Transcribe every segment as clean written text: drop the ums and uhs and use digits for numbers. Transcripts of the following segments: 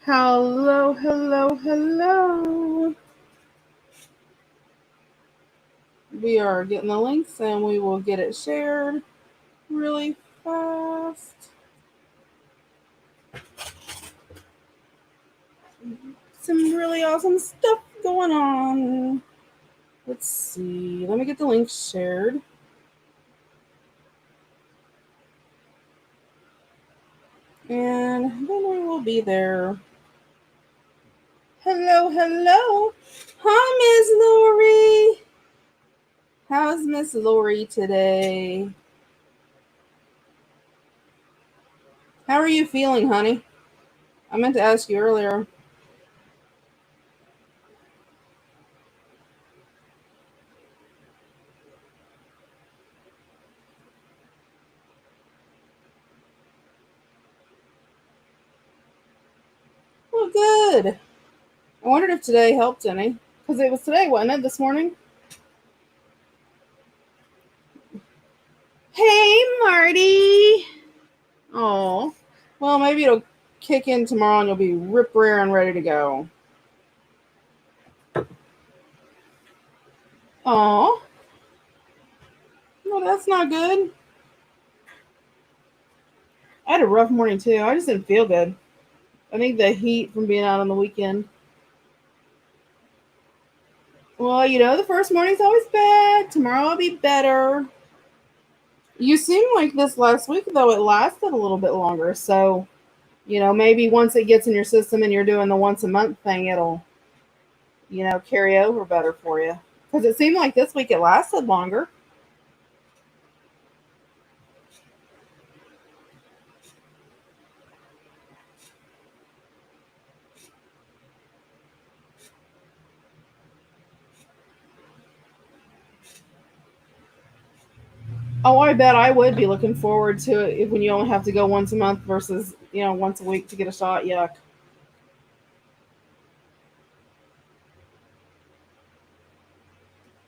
Hello, hello, hello. We are getting the links and we will get it shared really fast. Some really awesome stuff going on. Let's see. Let me get the link shared. And then we will be there. Hello, hello. Hi, Miss Lori. How's Miss Lori today? How are you feeling, honey? I meant to ask you earlier. Well, good. I wondered if today helped any. Because it was today, wasn't it, this morning? Hey, Marty. Oh, well, maybe it'll kick in tomorrow and you'll be rip rare and ready to go. Oh, well, that's not good. I had a rough morning too. I just didn't feel good. I think the heat from being out on the weekend. Well, the first morning's always bad. Tomorrow will be better. You seem like this last week, though, it lasted a little bit longer. So, maybe once it gets in your system and you're doing the once a month thing, it'll, carry over better for you. Because it seemed like this week it lasted longer. Oh, I bet I would be looking forward to it when you only have to go once a month versus, once a week to get a shot. Yuck.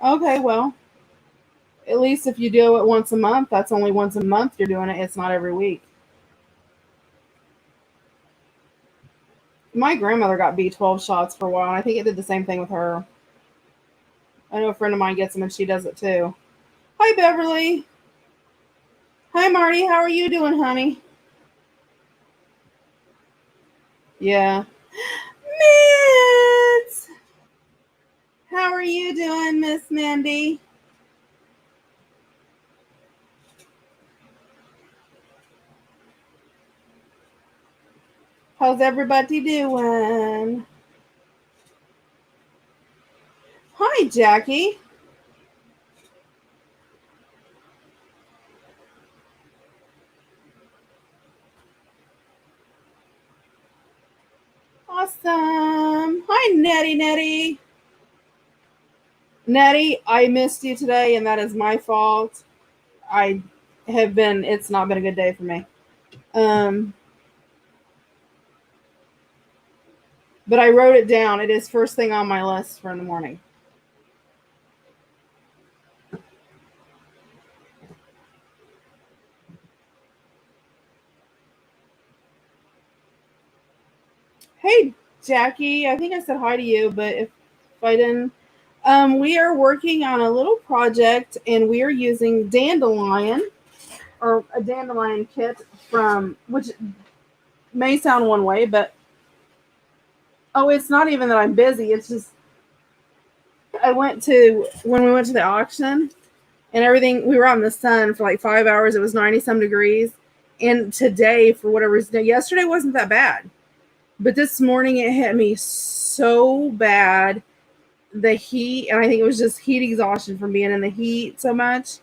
Okay, well, at least if you do it once a month, that's only once a month you're doing it. It's not every week. My grandmother got B12 shots for a while, and I think it did the same thing with her. I know a friend of mine gets them, and she does it too. Hi, Beverly. Hi, Marty. How are you doing, honey? Yeah. Miss! How are you doing, Miss Mandy? How's everybody doing? Hi, Jackie. Awesome. Hi, Nettie Nettie. Nettie, I missed you today, and that is my fault. It's not been a good day for me. Um, but I wrote it down. It is first thing on my list for in the morning. Hey, Jackie, I think I said hi to you, but if I didn't, we are working on a little project, and we are using Dandelion, or a Dandelion kit from, which may sound one way, but oh, it's not even that I'm busy. It's just when we went to the auction and everything, we were out in the sun for like 5 hours. It was 90 some degrees. And today, for whatever reason, yesterday wasn't that bad. But this morning it hit me so bad. The heat, and I think it was just heat exhaustion from being in the heat so much.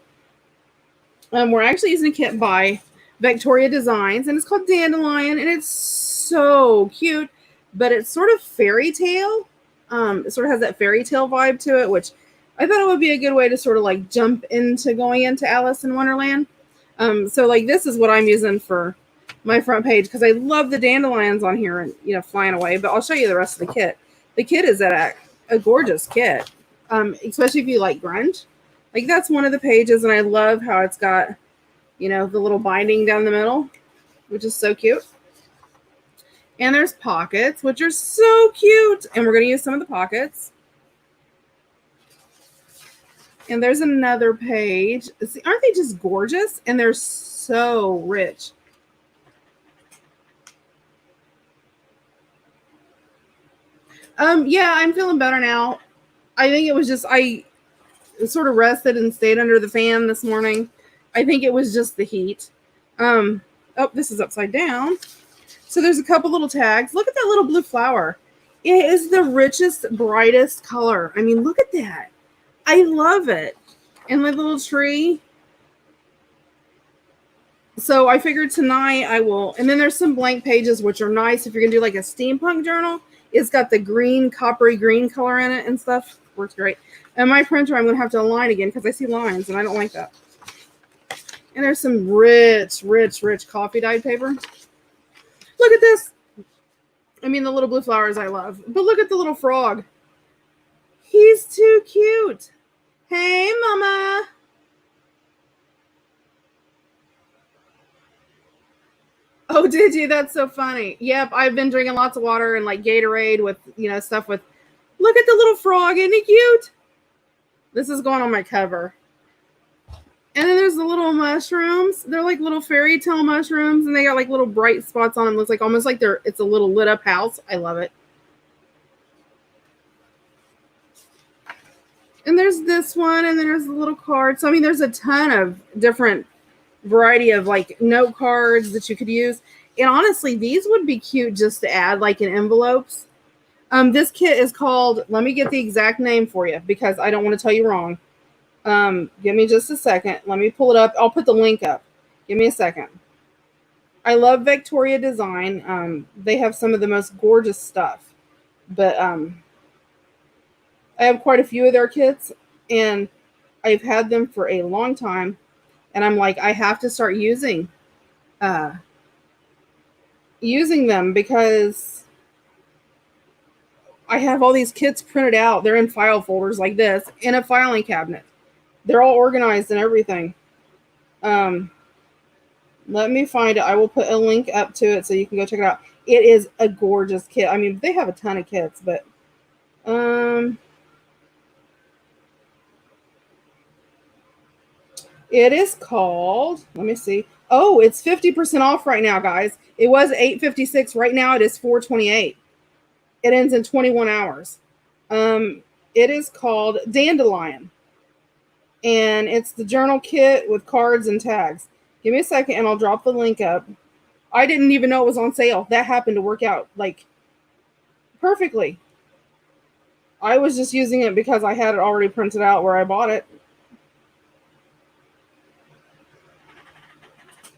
We're actually using a kit by Vectoria Designs, and it's called Dandelion, and it's so cute, but it's sort of fairy tale. It sort of has that fairy tale vibe to it, which I thought it would be a good way to sort of like jump into going into Alice in Wonderland. So like this is what I'm using for my front page because I love the dandelions on here and flying away. But I'll show you the rest of the kit. The kit is a gorgeous kit, especially if you like grunge. Like that's one of the pages, and I love how it's got the little binding down the middle, which is so cute. And there's pockets, which are so cute. And we're going to use some of the pockets. And there's another page. See, aren't they just gorgeous? And they're so rich. Yeah, I'm feeling better now. I think it was just I sort of rested and stayed under the fan this morning. I think it was just the heat. Oh, this is upside down. So there's a couple little tags. Look at that little blue flower. It is the richest, brightest color. I mean, look at that. I love it. And my little tree. So I figured tonight I will, and then there's some blank pages, which are nice if you're going to do like a steampunk journal. It's got the green, coppery green color in it and stuff. Works great. And my printer, I'm going to have to align again because I see lines and I don't like that. And there's some rich, rich, rich coffee dyed paper. Look at this. I mean, the little blue flowers I love. But look at the little frog. He's too cute. Hey, Mama. Oh, did you? That's so funny. Yep, I've been drinking lots of water and like Gatorade with, stuff with. Look at the little frog. Isn't he cute? This is going on my cover. And then there's the little mushrooms. They're like little fairy tale mushrooms, and they got like little bright spots on them. Looks like almost like it's a little lit up house. I love it. And there's this one, and then there's the little card. So I mean, there's a ton of different variety of like note cards that you could use. And honestly, these would be cute just to add like in envelopes. This kit is called, let me get the exact name for you because I don't want to tell you wrong. Give me just a second. Let me pull it up. I'll put the link up. Give me a second. I love Vectoria design. They have some of the most gorgeous stuff, but I have quite a few of their kits and I've had them for a long time. And I'm like, I have to start using them because I have all these kits printed out. They're in file folders like this in a filing cabinet. They're all organized and everything. Let me find it. I will put a link up to it so you can go check it out. It is a gorgeous kit. I mean, they have a ton of kits, but it is called, let me see. Oh, it's 50% off right now, guys. It was $8.56. Right now it is $4.28. It ends in 21 hours. It is called Dandelion. And it's the journal kit with cards and tags. Give me a second and I'll drop the link up. I didn't even know it was on sale. That happened to work out like perfectly. I was just using it because I had it already printed out where I bought it.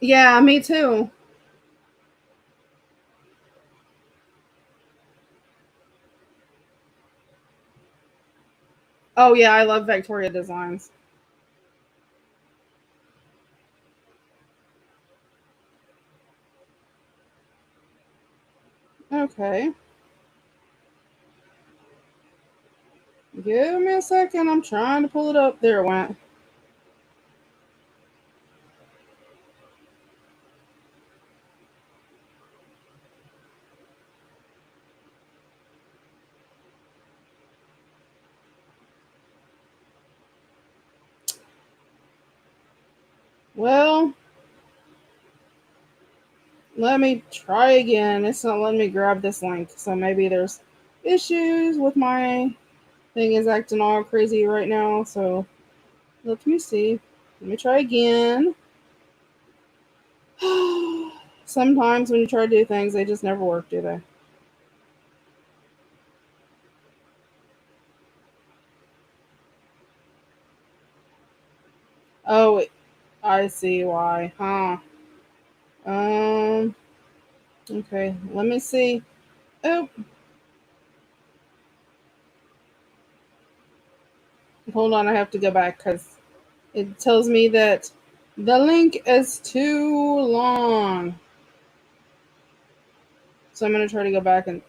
Yeah, me too. Oh yeah, I love Vectoria designs. Okay. Give me a second. I'm trying to pull it up. There it went. Well, let me try again. It's not letting me grab this link. So maybe there's issues with my thing is acting all crazy right now. So let me see. Let me try again. Sometimes when you try to do things, they just never work, do they? Oh, I see why. Huh. Um. Okay. Let me see. Oh. Hold on. I have to go back because it tells me that the link is too long. So I'm gonna try to go back and.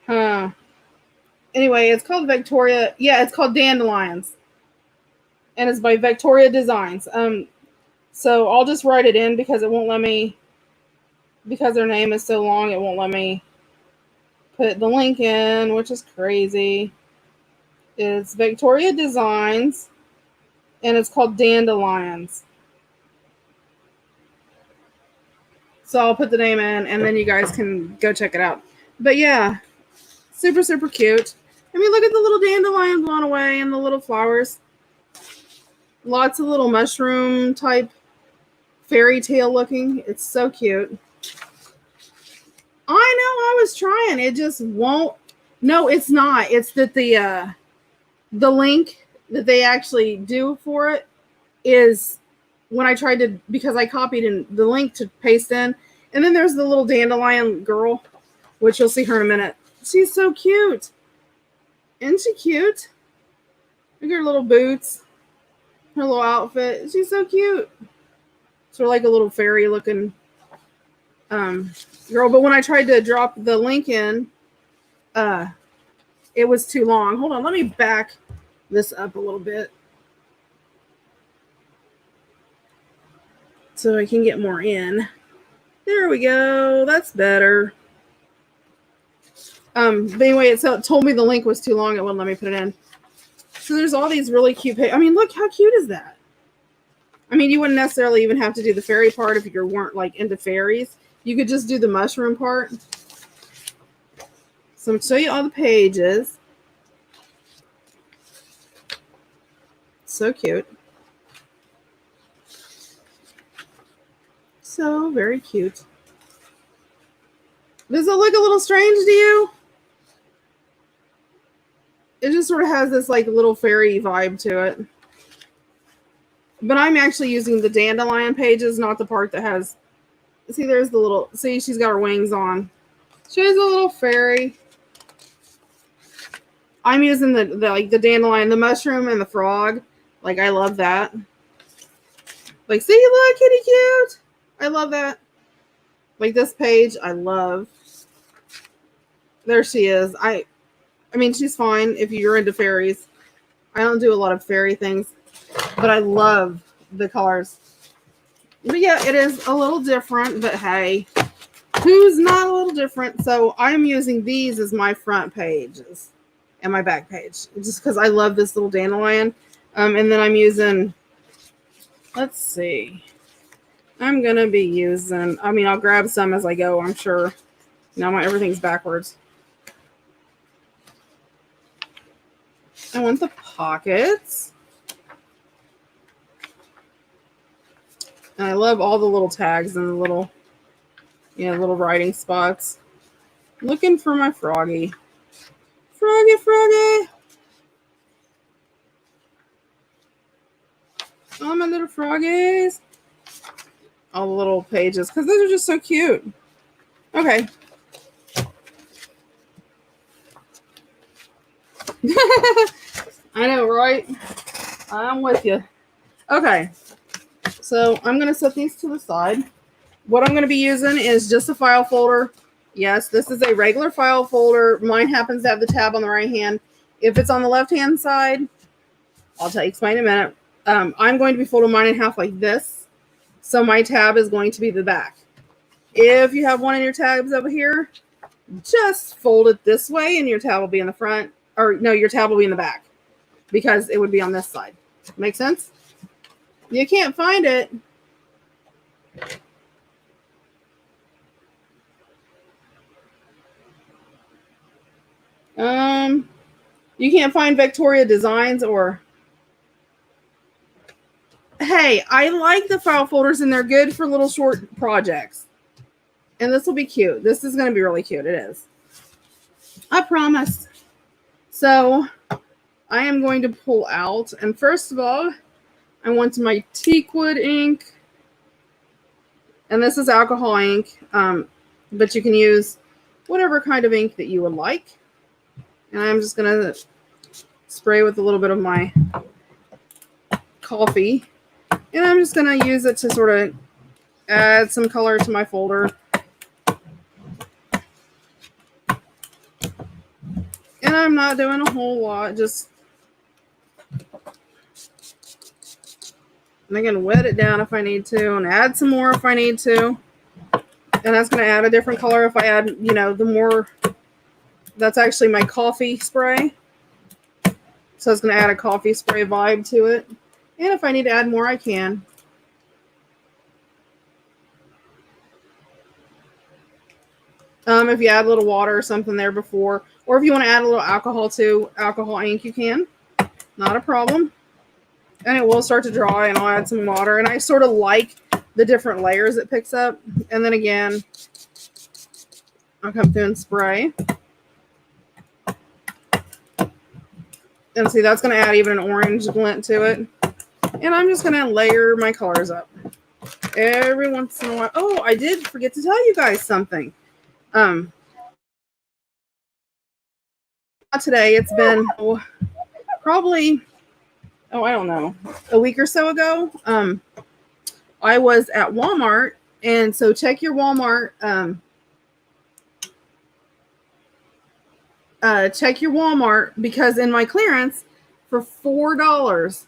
Huh. Anyway, it's called Vectoria. Yeah, it's called Dandelions, and it's by Vectoria Designs. So I'll just write it in because it won't let me. because their name is so long, it won't let me put the link in, which is crazy. It's Vectoria Designs, and it's called Dandelions. So I'll put the name in, and then you guys can go check it out. But yeah, super, super cute. I mean, look at the little dandelion blown away and the little flowers. Lots of little mushroom type fairy tale looking. It's so cute. I know, I was trying. It just won't. No, it's not. It's that the link that they actually do for it is when I tried to, because I copied in the link to paste in, and then there's the little dandelion girl, which you'll see her in a minute. She's so cute. Isn't she cute? Look at her little boots, her little outfit. She's so cute. Sort of like a little fairy looking girl. But when I tried to drop the link in, it was too long. Hold on, let me back this up a little bit so I can get more in. There we go. That's better. But anyway, it told me the link was too long. It wouldn't let me put it in. So there's all these really cute I mean, look how cute is that? I mean, you wouldn't necessarily even have to do the fairy part if you weren't like into fairies. You could just do the mushroom part. So I'm going to show you all the pages. So cute. So very cute. Does it look a little strange to you? It just sort of has this like little fairy vibe to it. But I'm actually using the dandelion pages, not the part that has... See, there's the little... See, she's got her wings on. She's a little fairy. I'm using the dandelion, the mushroom, and the frog. Like, I love that. Like, see, look, kitty cute. I love that. Like, this page, I love. There she is. I mean, she's fine if you're into fairies. I don't do a lot of fairy things, but I love the colors. But yeah, it is a little different, but hey, who's not a little different? So I'm using these as my front pages and my back page, just because I love this little dandelion. And then I'm using, let's see, I'm going to be using, I mean, I'll grab some as I go, I'm sure. Now everything's backwards. I want the pockets. And I love all the little tags and the little, little writing spots. Looking for my froggy. Froggy, froggy. Oh, my little froggies. All the little pages, because those are just so cute. Okay. I know, right? I'm with you. Okay. So I'm going to set these to the side. What I'm going to be using is just a file folder. Yes, this is a regular file folder. Mine happens to have the tab on the right hand. If it's on the left hand side, I'll explain in a minute. I'm going to be folding mine in half like this. So my tab is going to be the back. If you have one of your tabs over here, just fold it this way and your tab will be in the front. Or no, your tab will be in the back because it would be on this side. Make sense? You can't find it. You can't find Vectoria Designs or... Hey, I like the file folders and they're good for little short projects. And this will be cute. This is going to be really cute. It is. I promise. So I am going to pull out. And first of all, I want my teakwood ink. And this is alcohol ink. But you can use whatever kind of ink that you would like. And I'm just going to spray with a little bit of my coffee. And I'm just going to use it to sort of add some color to my folder. And I'm not doing a whole lot. Just, I'm going to wet it down if I need to and add some more if I need to. And that's going to add a different color if I add, you know, the more. That's actually my coffee spray. So it's going to add a coffee spray vibe to it. And if I need to add more, I can. If you add a little water or something there before, or if you want to add a little alcohol too, alcohol ink, you can. Not a problem. And it will start to dry, and I'll add some water. And I sort of like the different layers it picks up. And then again, I'll come through and spray. And see, that's going to add even an orange glint to it. And I'm just going to layer my colors up every once in a while. Oh, I did forget to tell you guys something. Today, it's been probably, I don't know, a week or so ago. I was at Walmart, and so check your Walmart. Check your Walmart, because in my clearance for $4,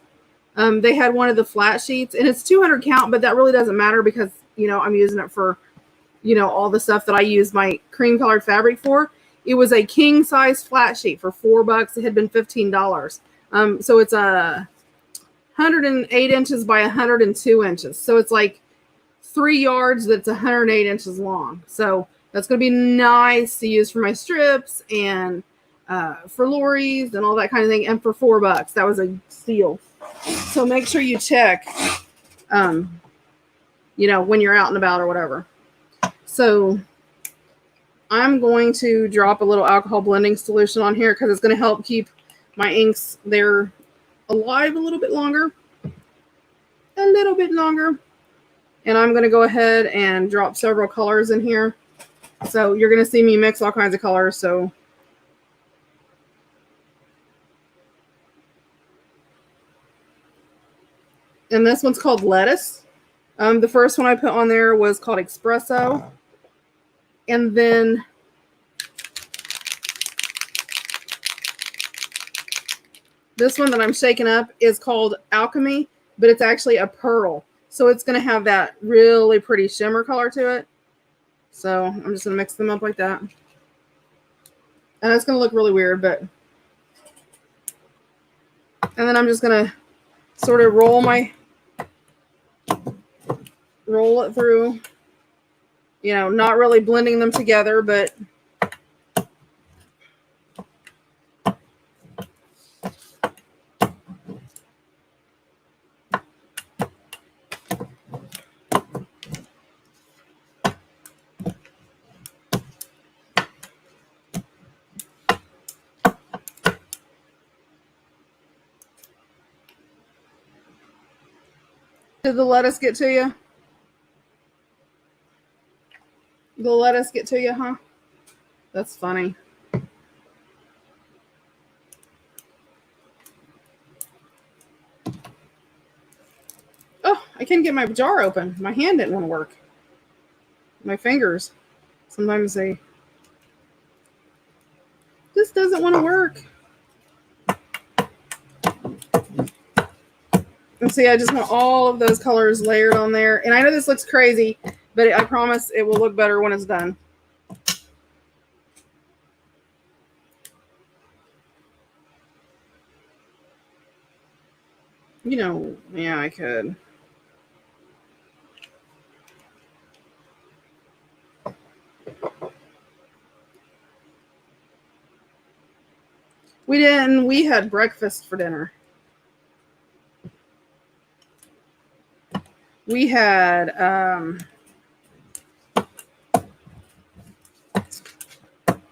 they had one of the flat sheets, and it's 200 count, but that really doesn't matter because, you know, I'm using it for, you know, all the stuff that I use my cream colored fabric for. It was a king size flat sheet for $4. It had been $15. So it's a 108 inches by 102 inches. So it's like 3 yards that's 108 inches long. So that's going to be nice to use for my strips and for lorries and all that kind of thing. And for $4, that was a steal. So make sure you check, you know, when you're out and about or whatever. So I'm going to drop a little alcohol blending solution on here because it's going to help keep my inks there alive a little bit longer. And I'm going to go ahead and drop several colors in here. So you're going to see me mix all kinds of colors. So and this one's called Lettuce. The first one I put on there was called Espresso. And then this one that I'm shaking up is called Alchemy, but it's actually a pearl. So it's going to have that really pretty shimmer color to it. So I'm just going to mix them up like that. And it's going to look really weird, but. And then I'm just going to sort of roll it through. You know, not really blending them together, but did the lettuce get to you? The lettuce get to you, huh? That's funny. Oh, I can't get my jar open. My hand didn't want to work. My fingers. Sometimes they just doesn't want to work. And see, I just want all of those colors layered on there. And I know this looks crazy, but I promise it will look better when it's done. You know, yeah, I could. We didn't. We had breakfast for dinner. We had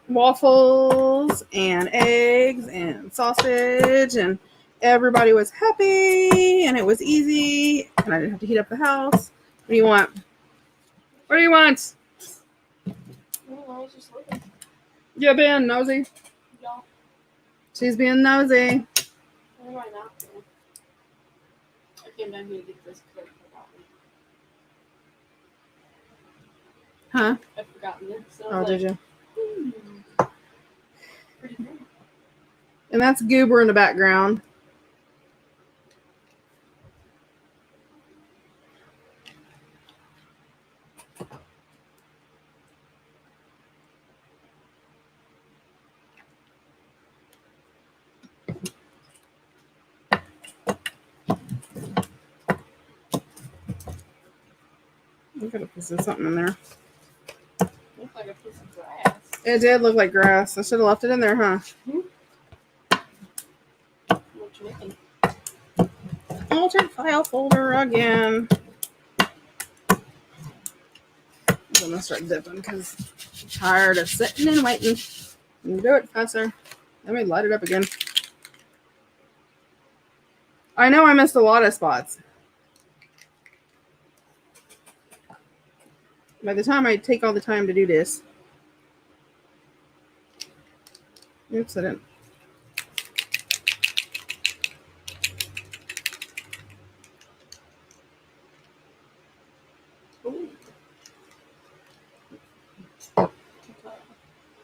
waffles and eggs and sausage, and everybody was happy, and it was easy, and I didn't have to heat up the house. What do you want? What do you want? Well, I was just looking. You being nosy? Yeah. She's being nosy. What am I not doing? I came down here to get this because I forgot it. Huh? I've forgotten it. So Oh, did you? Pretty good. And that's Goober in the background. I could have put something in there. Looks like a piece of grass. It did look like grass. I should have left it in there, huh? What you making? Altered file folder again. I'm gonna start dipping because I'm tired of sitting and waiting. You do it faster. Let me light it up again. I know I missed a lot of spots. By the time I take all the time to do this. Oops, I didn't. Ooh.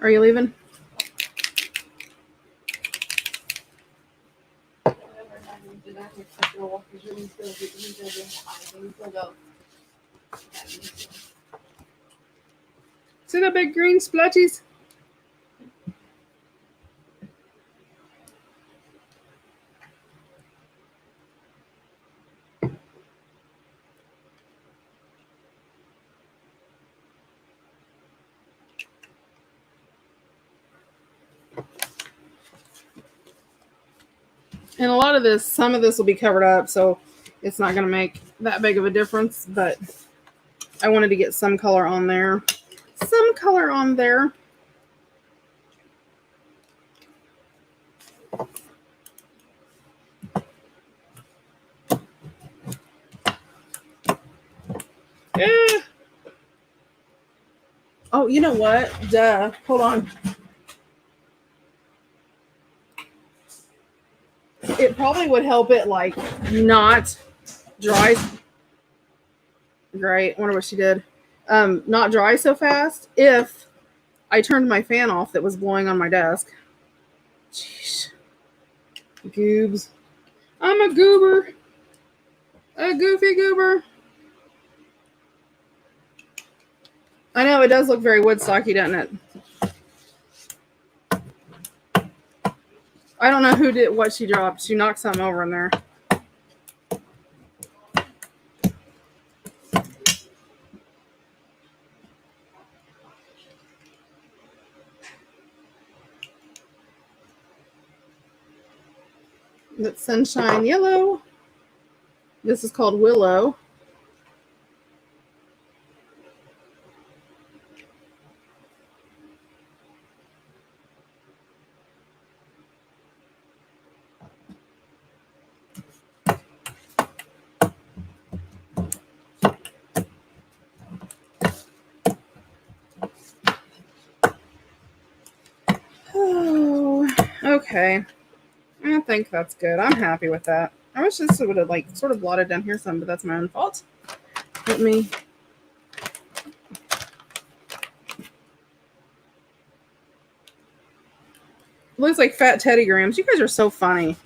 Are you leaving? See the big green splotches? And a lot of this, some of this will be covered up, so it's not going to make that big of a difference, but I wanted to get some color on there. Some color on there. Yeah. Oh, you know what? Duh. Hold on. It probably would help it, like, not dry. Great. I wonder what she did. Not dry so fast if I turned my fan off that was blowing on my desk. Jeez. Goobs. I'm a goober. A goofy goober. I know, it does look very Woodstocky, doesn't it? I don't know who did what she dropped. She knocked something over in there. That's Sunshine Yellow. This is called Willow. Oh, okay. I think that's good. I'm happy with that. I wish this would have, like, sort of blotted down here some, but that's my own fault. Let me... Looks like fat Teddy Grahams. You guys are so funny.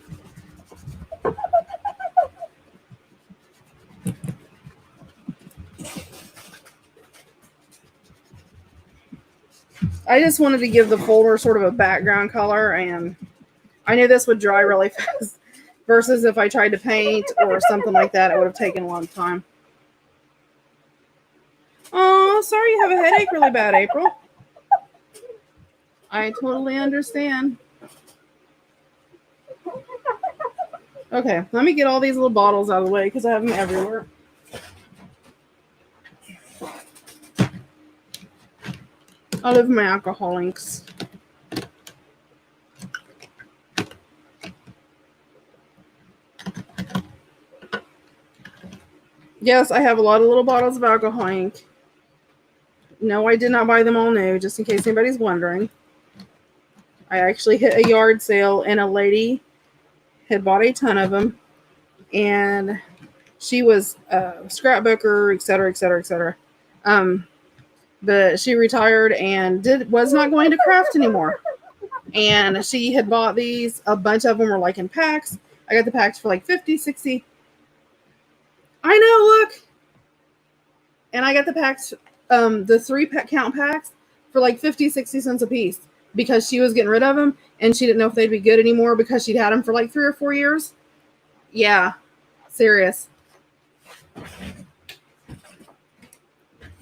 I just wanted to give the folder sort of a background color, and I knew this would dry really fast versus if I tried to paint or something like that, it would have taken a long time. Oh, sorry you have a headache really bad, April. I totally understand. Okay, let me get all these little bottles out of the way because I have them everywhere. I love my alcohol inks. Yes, I have a lot of little bottles of alcohol ink. No, I did not buy them all new, just in case anybody's wondering. I actually hit a yard sale, and a lady had bought a ton of them, and she was a scrapbooker, etc., etc., etc. But she retired and was not going to craft anymore. And she had bought these. A bunch of them were like in packs. I got the packs for like 50, 60. I know, look. And I got the packs, the 3-count packs for like 50, 60 cents a piece because she was getting rid of them and she didn't know if they'd be good anymore because she'd had them for like 3 or 4 years. Yeah, serious.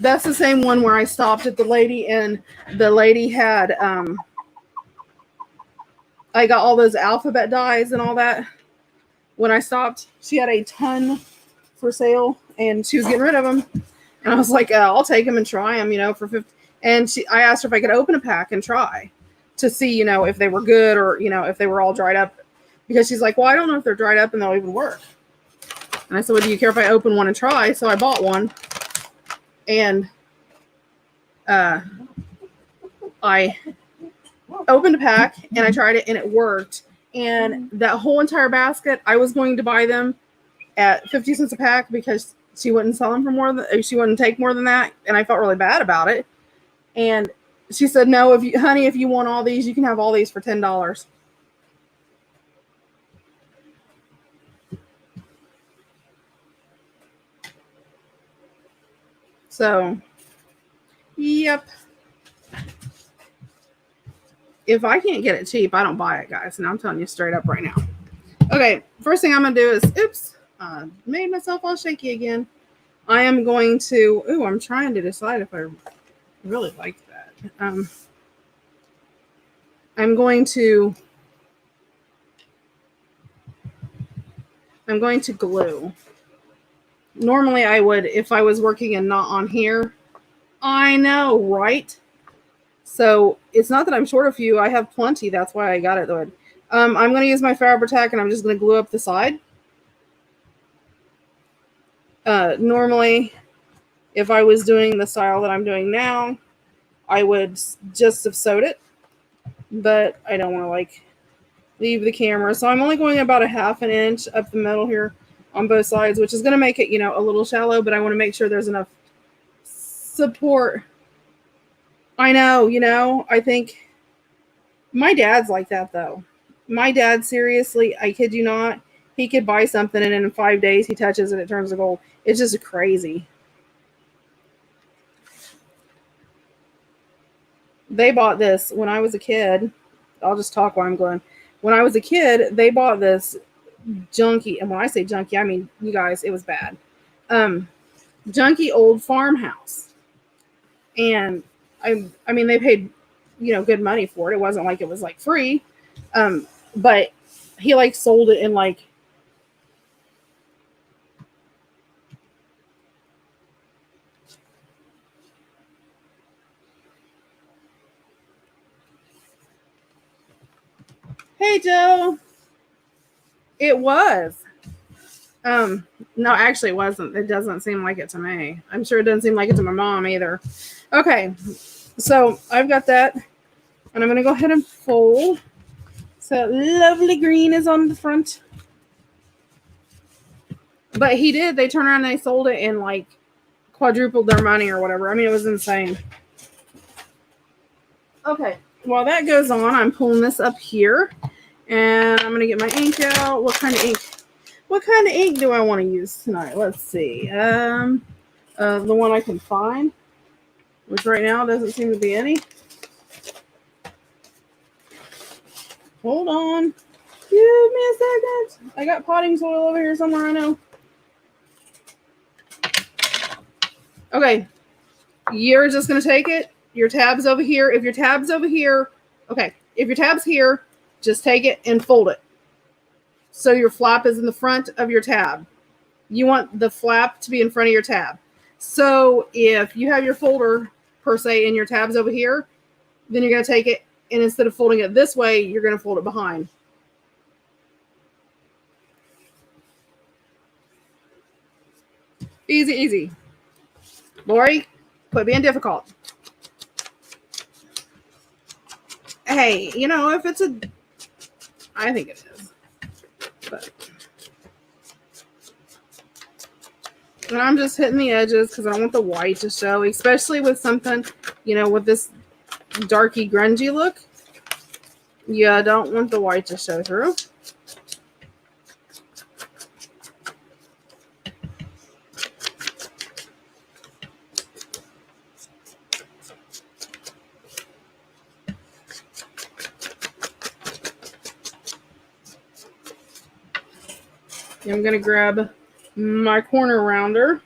That's the same one where I stopped at the lady, and the lady had I got all those alphabet dies and all that. When I stopped, she had a ton for sale, and she was getting rid of them. And I was like, I'll take them and try them, for 50. And I asked her if I could open a pack and try to see, if they were good or, if they were all dried up. Because she's like, well, I don't know if they're dried up and they'll even work. And I said, well, do you care if I open one and try? So I bought one. And I opened a pack and I tried it and it worked. And that whole entire basket, I was going to buy them at 50 cents a pack because she wouldn't sell them for more than, she wouldn't take more than that. And I felt really bad about it. And she said, no, honey, if you want all these, you can have all these for $10. So, yep. If I can't get it cheap, I don't buy it, guys. And I'm telling you straight up right now. Okay, first thing I'm going to do is, oops, made myself all shaky again. I am going to, I'm trying to decide if I really like that. I'm going to glue. Normally I would, if I was working and not on here. I know, right? So it's not that I'm short of you. I have plenty. That's why I got it though. I'm going to use my Fabri-Tac and I'm just going to glue up the side. Normally, if I was doing the style that I'm doing now, I would just have sewed it. But I don't want to leave the camera. So I'm only going about a half an inch up the middle here on both sides, which is going to make it, a little shallow, but I want to make sure there's enough support. I know, I think my dad's like that though. My dad, seriously, I kid you not, he could buy something and in 5 days he touches it, it turns to gold. It's just crazy. They bought this when I was a kid. I'll just talk while I'm going. When I was a kid, they bought this junky, and when I say junky, I mean, you guys, it was bad. Junky old farmhouse. And I mean, they paid, good money for it. It wasn't like it was free. But he sold it in Hey Joe. It was. No, actually it wasn't. It doesn't seem like it to me. I'm sure it doesn't seem like it to my mom either. Okay. So I've got that. And I'm going to go ahead and fold. So lovely green is on the front. But they turned around and they sold it and quadrupled their money or whatever. I mean, it was insane. Okay. While that goes on, I'm pulling this up here. And I'm going to get my ink out. What kind of ink do I want to use tonight? Let's see. The one I can find, which right now doesn't seem to be any. Hold on. Give me a second. I got potting soil over here somewhere, I know. Okay. You're just going to take it. Your tab's over here. If your tab's over here, okay. If your tab's here, just take it and fold it. So your flap is in the front of your tab. You want the flap to be in front of your tab. So if you have your folder, per se, and your tab's over here, then you're going to take it, and instead of folding it this way, you're going to fold it behind. Easy, easy. Lori, quit being difficult. Hey, if it's I think it is. But, and I'm just hitting the edges because I don't want the white to show, especially with something, with this darky, grungy look. Yeah, I don't want the white to show through. I'm going to grab my corner rounder.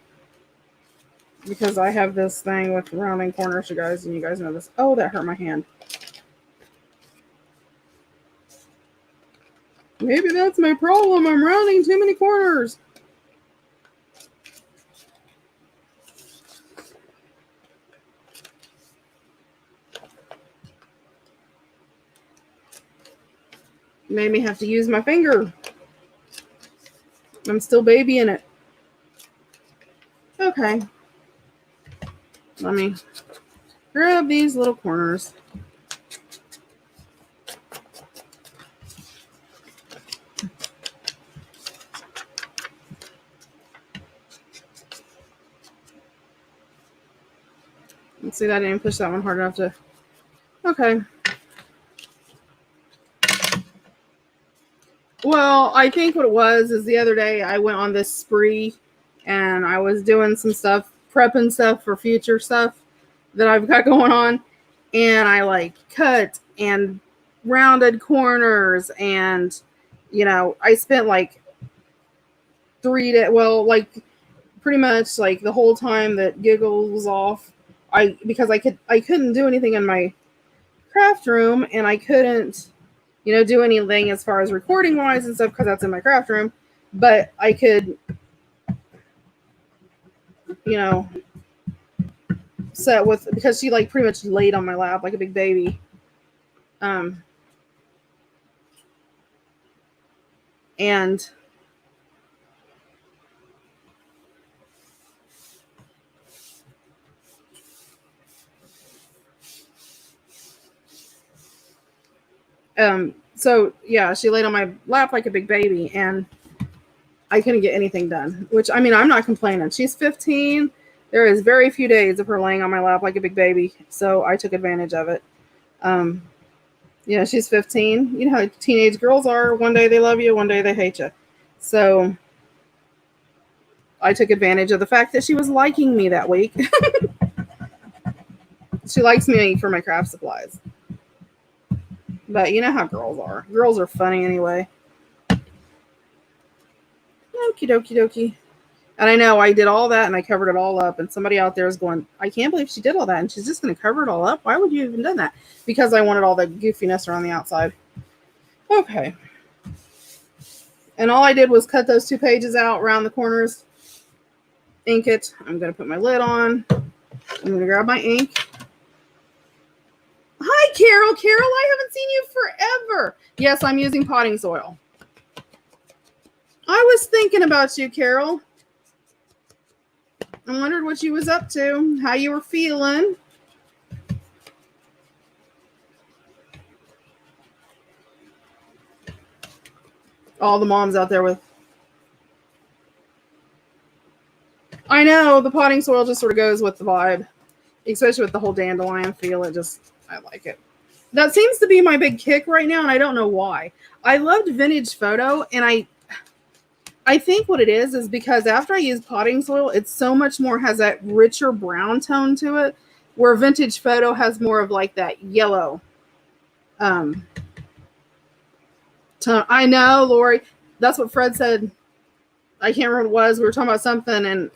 because I have this thing with rounding corners, you guys, and you guys know this. Oh, that hurt my hand. Maybe that's my problem. I'm rounding too many corners. Made me have to use my finger. I'm still babying it. Okay. Let me grab these little corners. Let's see, that I didn't push that one hard enough to. Okay. Well, I think what it was is the other day I went on this spree and I was doing some stuff, prepping stuff for future stuff that I've got going on. And I like cut and rounded corners. And, you know, I spent like 3 days, well, like pretty much like the whole time that Giggle was off. Because I couldn't do anything in my craft room and I couldn't, you know, do anything as far as recording wise and stuff because that's in my craft room. But I could, you know, set with, because she like pretty much laid on my lap like a big baby. And so yeah, she laid on my lap like a big baby and I couldn't get anything done, which, I mean, I'm not complaining. She's 15. There is very few days of her laying on my lap like a big baby. So I took advantage of it. You know, she's 15. You know how teenage girls are. One day they love you, one day they hate you. So I took advantage of the fact that she was liking me that week. She likes me for my craft supplies. But you know how girls are. Girls are funny anyway. Okie dokie dokie. And I know I did all that and I covered it all up. And somebody out there is going, I can't believe she did all that. And she's just going to cover it all up. Why would you even done that? Because I wanted all the goofiness around the outside. Okay. And all I did was cut those 2 pages out around the corners. Ink it. I'm going to put my lid on. I'm going to grab my ink. Hi, Carol. Carol, I haven't seen you forever. Yes, I'm using potting soil. I was thinking about you, Carol. I wondered what you was up to, how you were feeling. All the moms out there with... I know, the potting soil just sort of goes with the vibe. Especially with the whole dandelion feel. It just... I like it. That seems to be my big kick right now, and I don't know why. I loved vintage photo, and I think what it is because after I use potting soil, it's so much more, has that richer brown tone to it, where vintage photo has more of like that yellow tone. I know, Lori. That's what Fred said. I can't remember what it was. We were talking about something, and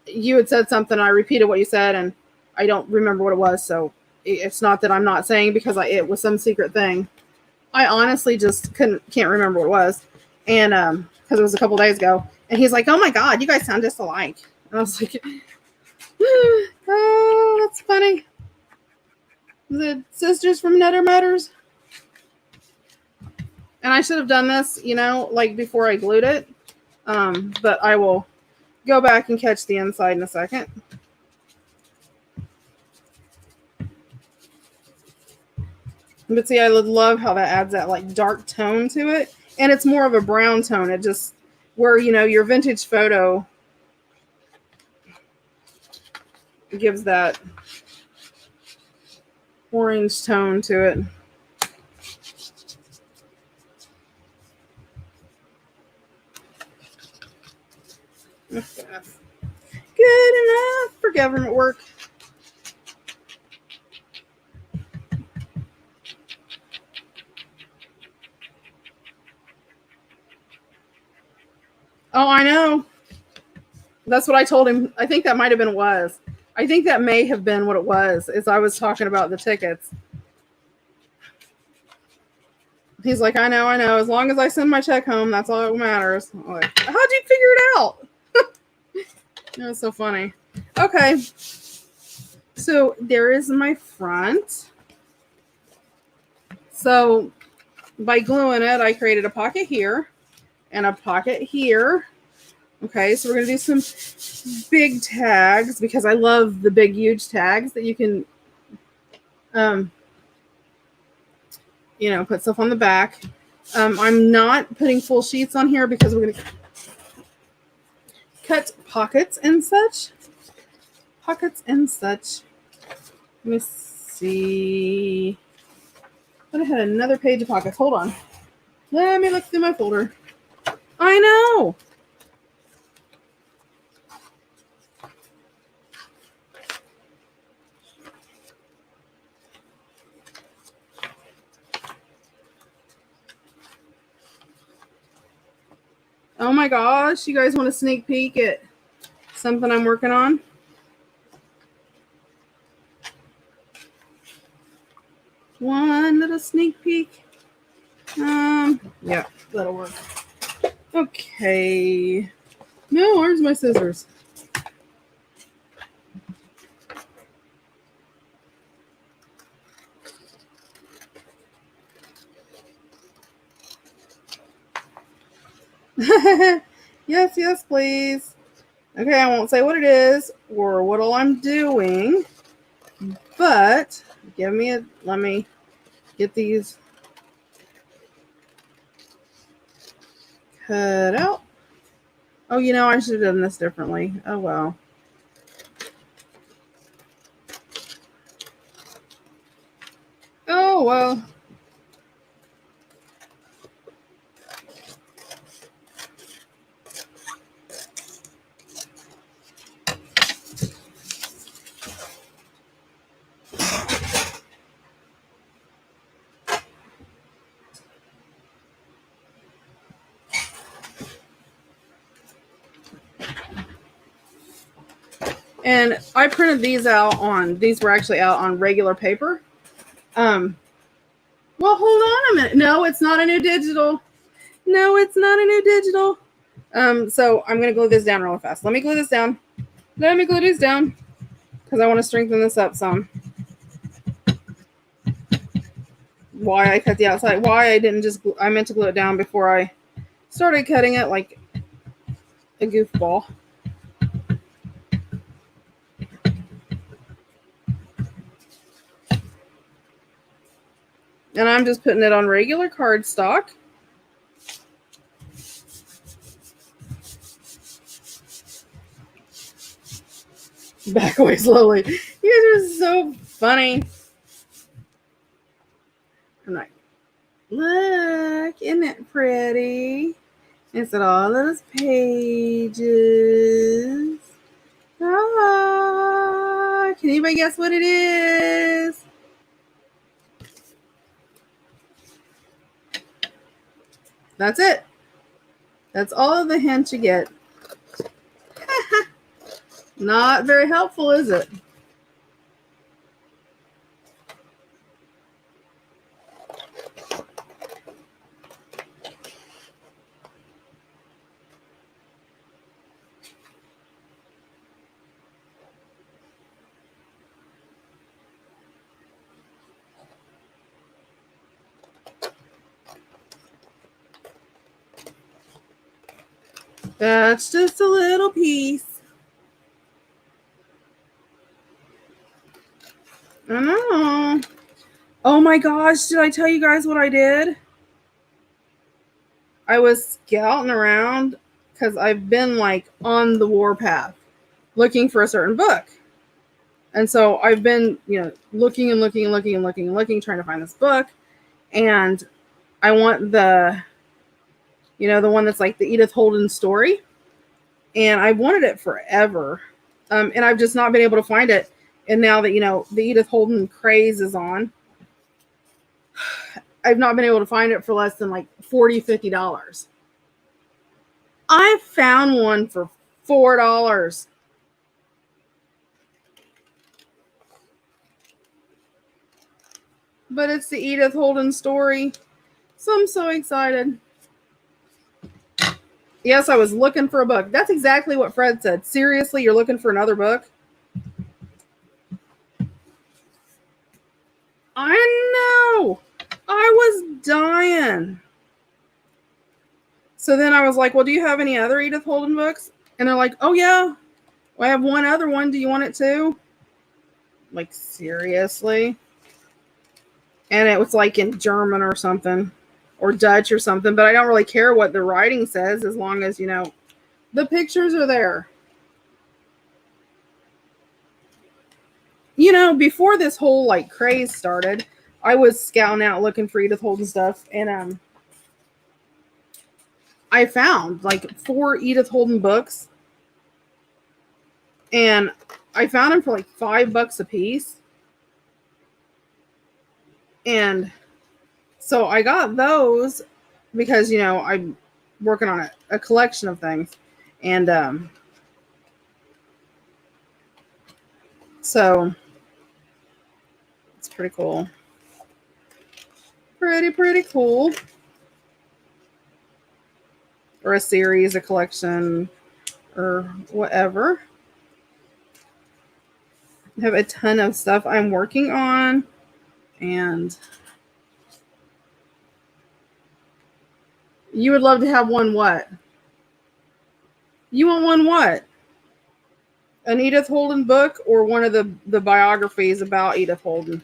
you had said something. And I repeated what you said, and I don't remember what it was. So it's not that I'm not saying because it was some secret thing. I honestly just can't remember what it was. And because it was a couple days ago, and he's like, "Oh my God, you guys sound just alike." And I was like, "Oh, that's funny." The sisters from Netter Matters. And I should have done this, you know, like before I glued it. But I will go back and catch the inside in a second. But see, I love how that adds that like dark tone to it. And it's more of a brown tone. It just, where, you know, your vintage photo gives that orange tone to it. Good enough. Good enough for government work. Oh, I know. That's what I told him. I think that might have been was. I think that may have been what it was, as I was talking about the tickets. He's like, I know. As long as I send my check home, that's all that matters. I'm like, how'd you figure it out? It was so funny. Okay. So there is my front. So by gluing it, I created a pocket here and a pocket here. Okay, so we're going to do some big tags because I love the big, huge tags that you can, put stuff on the back. I'm not putting full sheets on here because we're going to cut pockets and such. Let me see. I had another page of pockets. Hold on. Let me look through my folder. I know. Oh my gosh, you guys want a sneak peek at something I'm working on? One little sneak peek. Yeah, that'll work. Okay. No, where's my scissors? Yes, please. Okay, I won't say what it is or what all I'm doing, but let me get these cut out. Oh, I should have done this differently. Oh, well. Oh, well. And I printed these were actually out on regular paper. Well, hold on a minute. No, it's not a new digital. So I'm going to glue this down really fast. Let me glue this down. Because I want to strengthen this up some. Why I cut the outside. Why I didn't I meant to glue it down before I started cutting it like a goofball. And I'm just putting it on regular cardstock. Back away slowly. You guys are so funny. I'm like, look, isn't it pretty? It's at all those pages. Ah, can anybody guess what it is? That's it. That's all of the hints you get. Not very helpful, is it? That's just a little piece. I know. Oh my gosh, did I tell you guys what I did? I was scouting around because I've been like on the warpath looking for a certain book. And so I've been, looking, trying to find this book. And I want the one that's like the Edith Holden story. And I wanted it forever. And I've just not been able to find it. And now that, the Edith Holden craze is on, I've not been able to find it for less than like $40, $50. I found one for $4. But it's the Edith Holden story. So I'm so excited. Yes, I was looking for a book. That's exactly what Fred said. Seriously, you're looking for another book? I know. I was dying. So then I was like, well, do you have any other Edith Holden books? And they're like, oh, yeah. I have one other one. Do you want it too? Like, seriously? And it was like in German or something, or Dutch or something. But I don't really care what the writing says as long as, the pictures are there. Before this whole like craze started, I was scouting out looking for Edith Holden stuff, and I found like 4 Edith Holden books, and I found them for like $5 a piece. And so I got those because I'm working on a collection of things, and so it's pretty cool. Pretty cool. Or a series, a collection, or whatever. I have a ton of stuff I'm working on, and you would love to have one what? You want one what? An Edith Holden book or one of the biographies about Edith Holden?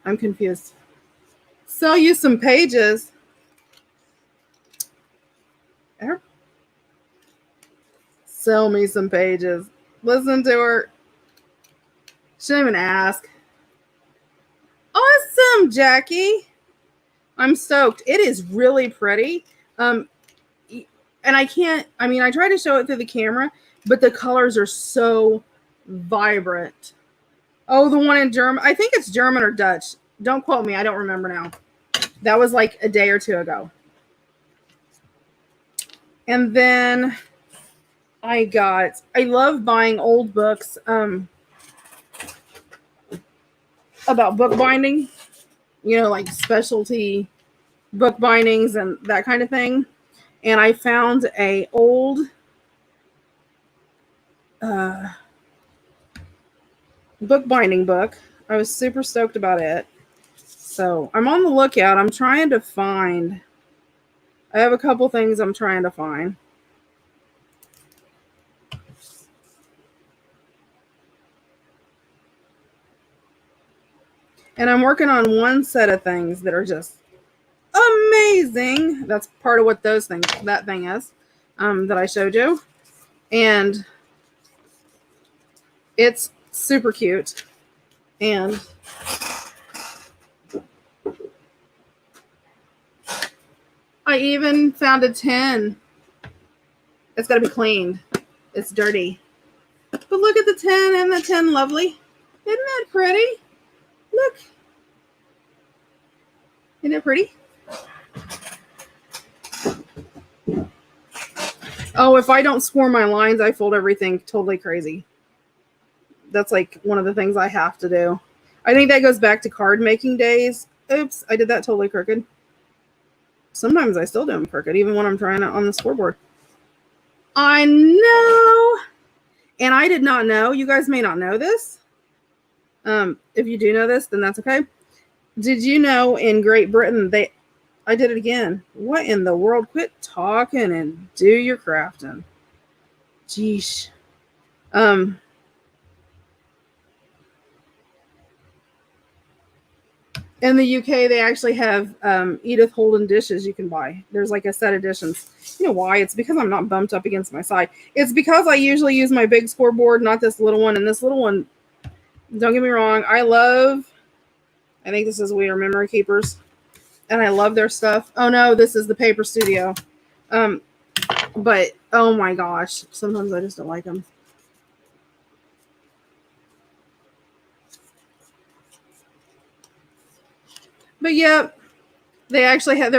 I'm confused. Sell you some pages. Sell me some pages. Listen to her. She didn't even ask. Awesome, Jackie. I'm stoked. It is really pretty. And I try to show it through the camera, but the colors are so vibrant. Oh, the one in German. I think it's German or Dutch. Don't quote me. I don't remember now. That was like a day or two ago. And then I love buying old books about bookbinding, like specialty book bindings and that kind of thing. And I found a old bookbinding book. I was super stoked about it. So I'm on the lookout. I'm trying to find. I have a couple things I'm trying to find. And I'm working on one set of things that are just amazing. That's part of what that thing is, that I showed you. And it's super cute. And I even found a tin. It's got to be cleaned. It's dirty. But look at the tin. Isn't that tin lovely? Isn't that pretty? Look. Isn't it pretty? Oh, if I don't score my lines, I fold everything totally crazy. That's like one of the things I have to do. I think that goes back to card making days. Oops, I did that totally crooked. Sometimes I still do them crooked, even when I'm trying it on the scoreboard. I know. And I did not know. You guys may not know this. If you do know this, then that's okay. Did you know in Great Britain, I did it again. What in the world? Quit talking and do your crafting. Jeesh. In the UK, they actually have Edith Holden dishes you can buy. There's like a set of editions. You know why? It's because I'm not bumped up against my side. It's because I usually use my big scoreboard, not this little one. And this little one, don't get me wrong, I think this is We Are Memory Keepers. And I love their stuff. Oh no, this is the Paper Studio. But oh my gosh, sometimes I just don't like them. But yeah, there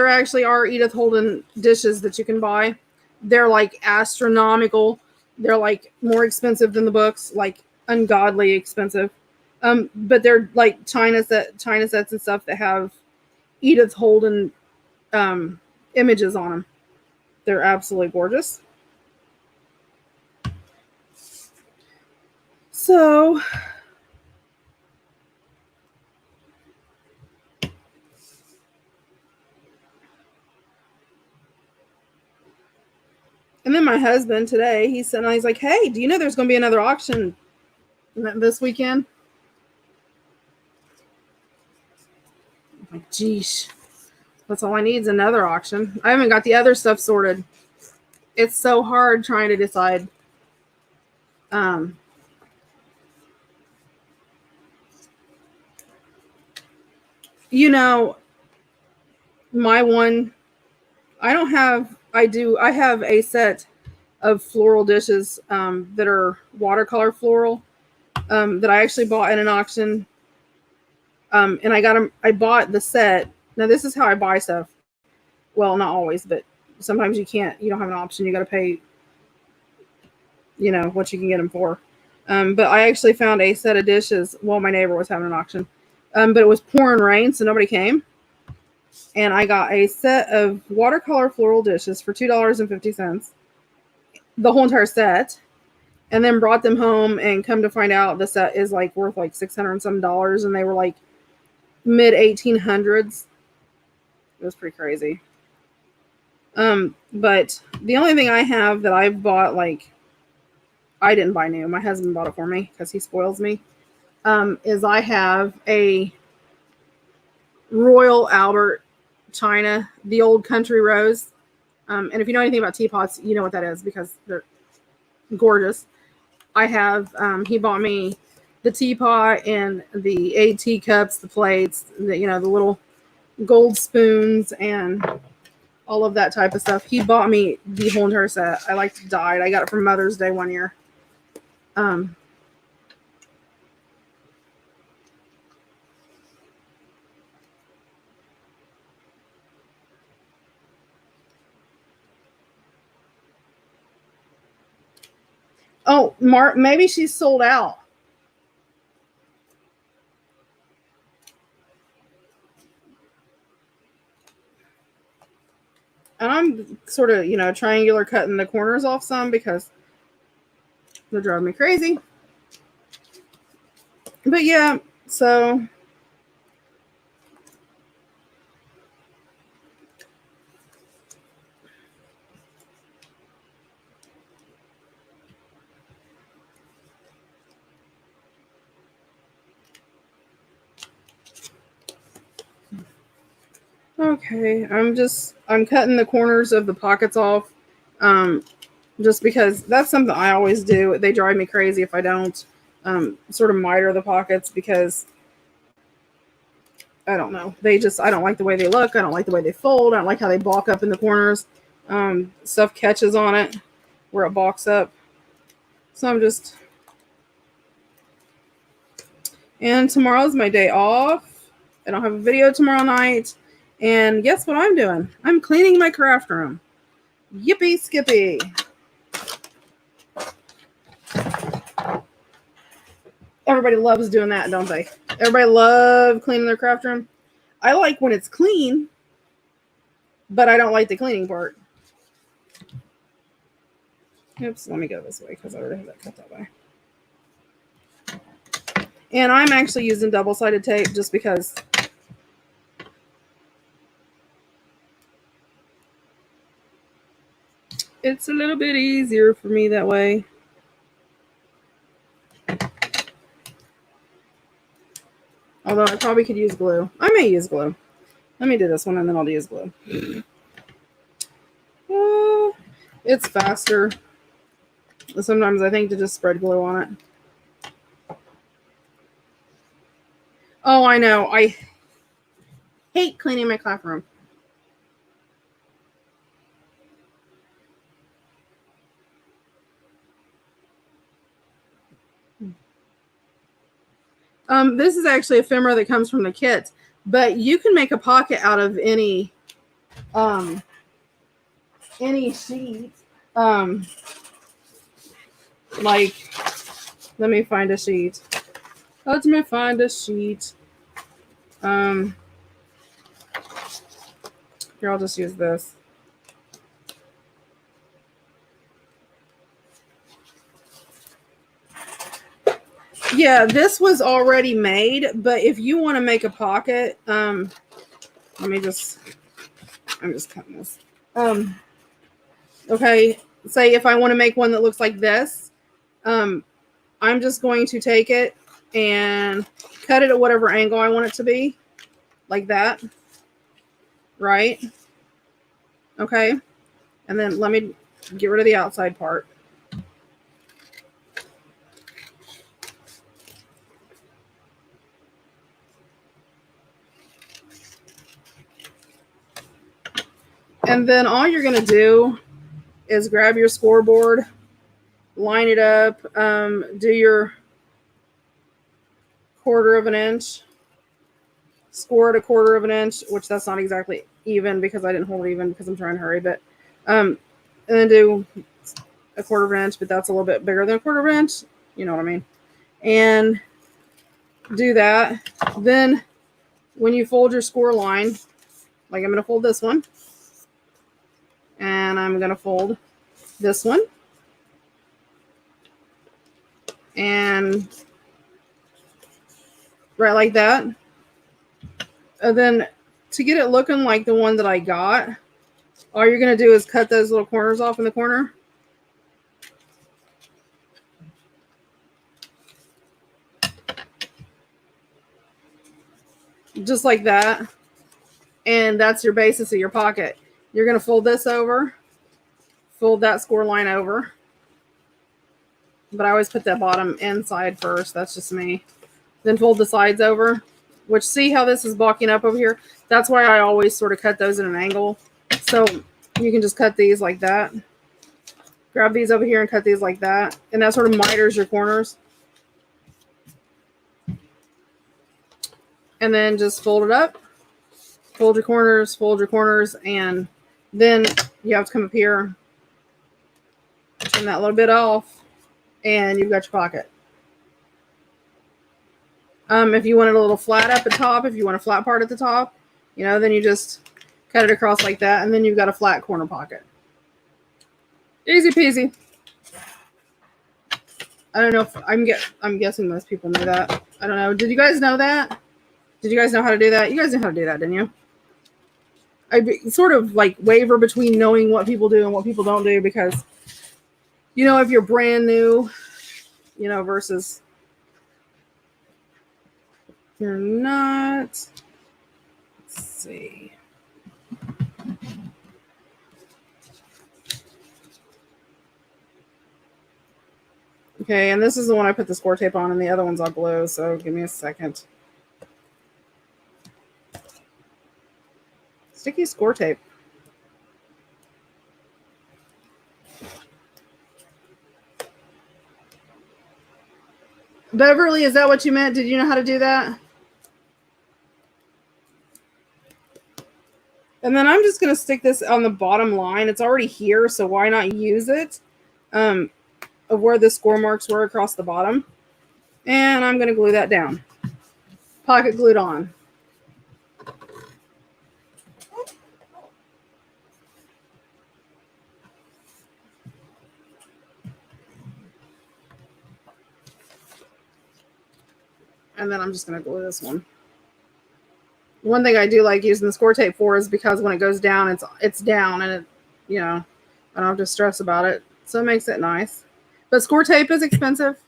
actually are Edith Holden dishes that you can buy. They're like astronomical. They're like more expensive than the books, like ungodly expensive. But they're like China sets and stuff that have Edith Holden images on them. They're absolutely gorgeous. So and then my husband today, he's like, hey, do you know there's going to be another auction this weekend? I'm like, geesh, that's all I need is another auction. I haven't got the other stuff sorted. It's so hard trying to decide. You know, my one, I have a set of floral dishes that are watercolor floral that I actually bought in an auction. And I bought the set. Now, this is how I buy stuff. Well, not always, but sometimes you don't have an option. You got to pay, what you can get them for. But I actually found a set of dishes while my neighbor was having an auction. But it was pouring rain, so nobody came. And I got a set of watercolor floral dishes for $2.50, the whole entire set, and then brought them home. And come to find out, the set is like worth like $600 and some dollars, and they were like mid 1800s. It was pretty crazy. But the only thing I have that I've bought, like, I didn't buy new, my husband bought it for me because he spoils me, is I have a Royal Albert China, the old country rose. And if you know anything about teapots, you know what that is because they're gorgeous. I have, he bought me the teapot and the 8 teacups, the plates, the little gold spoons and all of that type of stuff. He bought me the whole entire set. I like to die. I got it for Mother's Day one year. Oh, Mark, maybe she's sold out. And I'm sort of, triangular cutting the corners off some because they're driving me crazy. But yeah, so okay, I'm cutting the corners of the pockets off. Just because that's something I always do. They drive me crazy if I don't sort of miter the pockets because I don't know. I don't like the way they look. I don't like the way they fold. I don't like how they balk up in the corners. Stuff catches on it where it balks up. So and tomorrow's my day off. I don't have a video tomorrow night. And guess what I'm doing? I'm cleaning my craft room. Yippee skippy. Everybody loves doing that, don't they? Everybody loves cleaning their craft room. I like when it's clean, but I don't like the cleaning part. Oops, let me go this way because I already have that cut that way. And I'm actually using double-sided tape just because it's a little bit easier for me that way. Although I probably could use glue. I may use glue. Let me do this one and then I'll use glue. It's faster. Sometimes I think to just spread glue on it. Oh, I know. I hate cleaning my craft room. This is actually ephemera that comes from the kit, but you can make a pocket out of any sheet. Like, let me find a sheet. Let me find a sheet. Here, I'll just use this. Yeah, this was already made, but if you want to make a pocket, I'm just cutting this. Okay, say if I want to make one that looks like this, I'm just going to take it and cut it at whatever angle I want it to be, like that, right? Okay, and then let me get rid of the outside part. And then all you're going to do is grab your scoreboard, line it up, do your 1/4 inch, score it 1/4 inch, which that's not exactly even because I didn't hold it even because I'm trying to hurry, but and then do 1/4 inch, but that's a little bit bigger than 1/4 inch, you know what I mean, and do that. Then when you fold your score line, like I'm going to fold this one, and I'm going to fold this one, and right like that. And then to get it looking like the one that I got, all you're going to do is cut those little corners off in the corner. Just like that. And that's your basis of your pocket. You're going to fold this over, fold that score line over. But I always put that bottom inside first. That's just me. Then fold the sides over, which see how this is blocking up over here? That's why I always sort of cut those at an angle. So you can just cut these like that. Grab these over here and cut these like that. And that sort of miters your corners. And then just fold it up. Fold your corners, and then you have to come up here, trim that little bit off, and you've got your pocket. If you want it a little flat at the top, if you want a flat part at the top, then you just cut it across like that, and then you've got a flat corner pocket. Easy peasy. I don't know if I'm guessing most people knew that. I don't know. Did you guys know that? Did you guys know how to do that? You guys know how to do that, didn't you? I sort of like waver between knowing what people do and what people don't do because, if you're brand new, versus you're not. Let's see. Okay, and this is the one I put the score tape on, and the other one's all glue, so give me a second. Sticky score tape. Beverly, is that what you meant? Did you know how to do that? And then I'm just going to stick this on the bottom line. It's already here, so why not use it of where the score marks were across the bottom. And I'm going to glue that down. Pocket glued on. And then I'm just going to glue this one. One thing I do like using the score tape for is because when it goes down, it's down, and I don't have to stress about it. So it makes it nice. But score tape is expensive.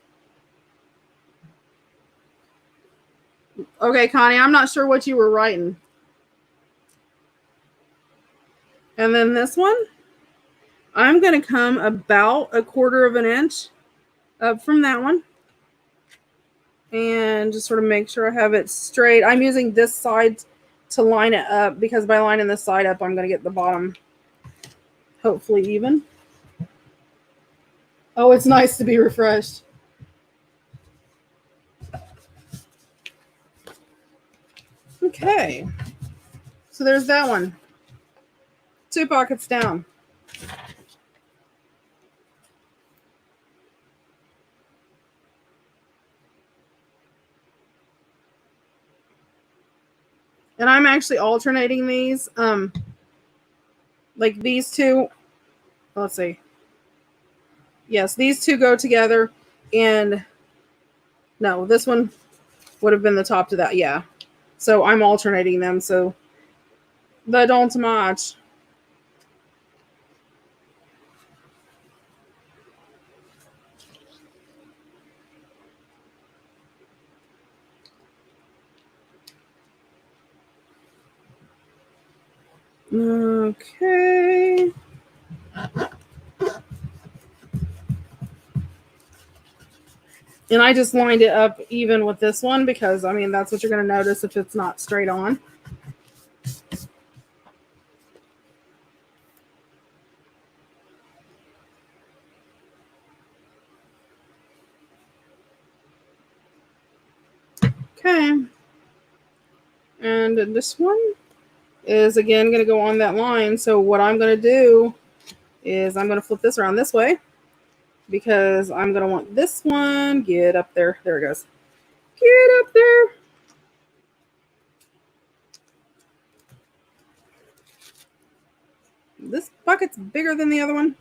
Okay, Connie, I'm not sure what you were writing. And then this one, I'm going to come about 1/4 inch up from that one. And just sort of make sure I have it straight. I'm using this side to line it up because by lining this side up, I'm going to get the bottom hopefully even. Oh, it's nice to be refreshed. Okay. So there's that one. 2 pockets down. And I'm actually alternating these. Like these two, let's see. Yes, these two go together, and no, this one would have been the top to that. Yeah. So I'm alternating them so they don't match. Okay. And I just lined it up even with this one because, I mean, that's what you're going to notice if it's not straight on. Okay. And this one is, again, going to go on that line. So what I'm going to do is I'm going to flip this around this way because I'm going to want this one. Get up there. There it goes. Get up there. This bucket's bigger than the other one.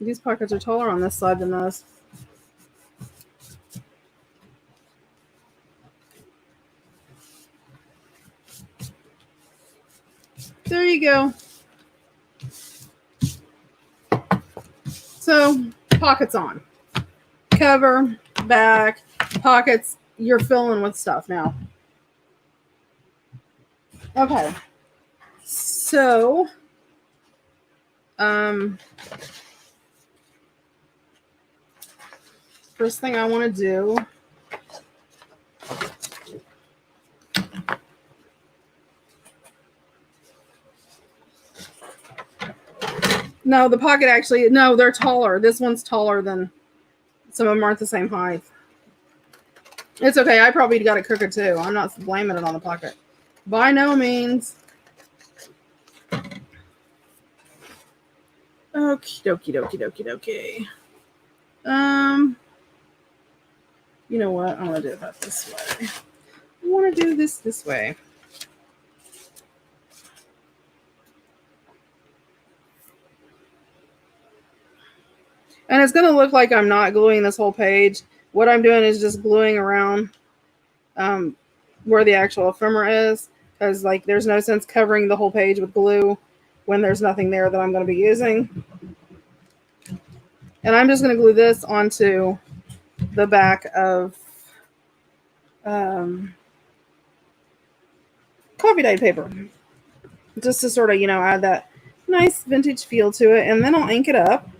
These pockets are taller on this side than those. There you go. So, pockets on. Cover, back, pockets. You're filling with stuff now. Okay. So, first thing I want to do no, the pocket actually, no, they're taller. This one's taller than, some of them aren't the same height. It's okay. I probably got it crooked too. I'm not blaming it on the pocket. By no means. Okie dokie dokie dokie dokie. You know what? I want to do that this way. I want to do this way. And it's going to look like I'm not gluing this whole page. What I'm doing is just gluing around where the actual ephemera is. Because like there's no sense covering the whole page with glue when there's nothing there that I'm going to be using. And I'm just going to glue this onto the back of coffee dyed paper. Just to sort of, add that nice vintage feel to it. And then I'll ink it up.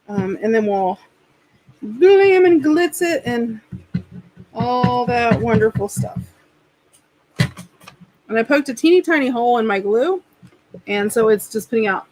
And then we'll glam and glitz it and all that wonderful stuff. And I poked a teeny tiny hole in my glue. And so it's just putting out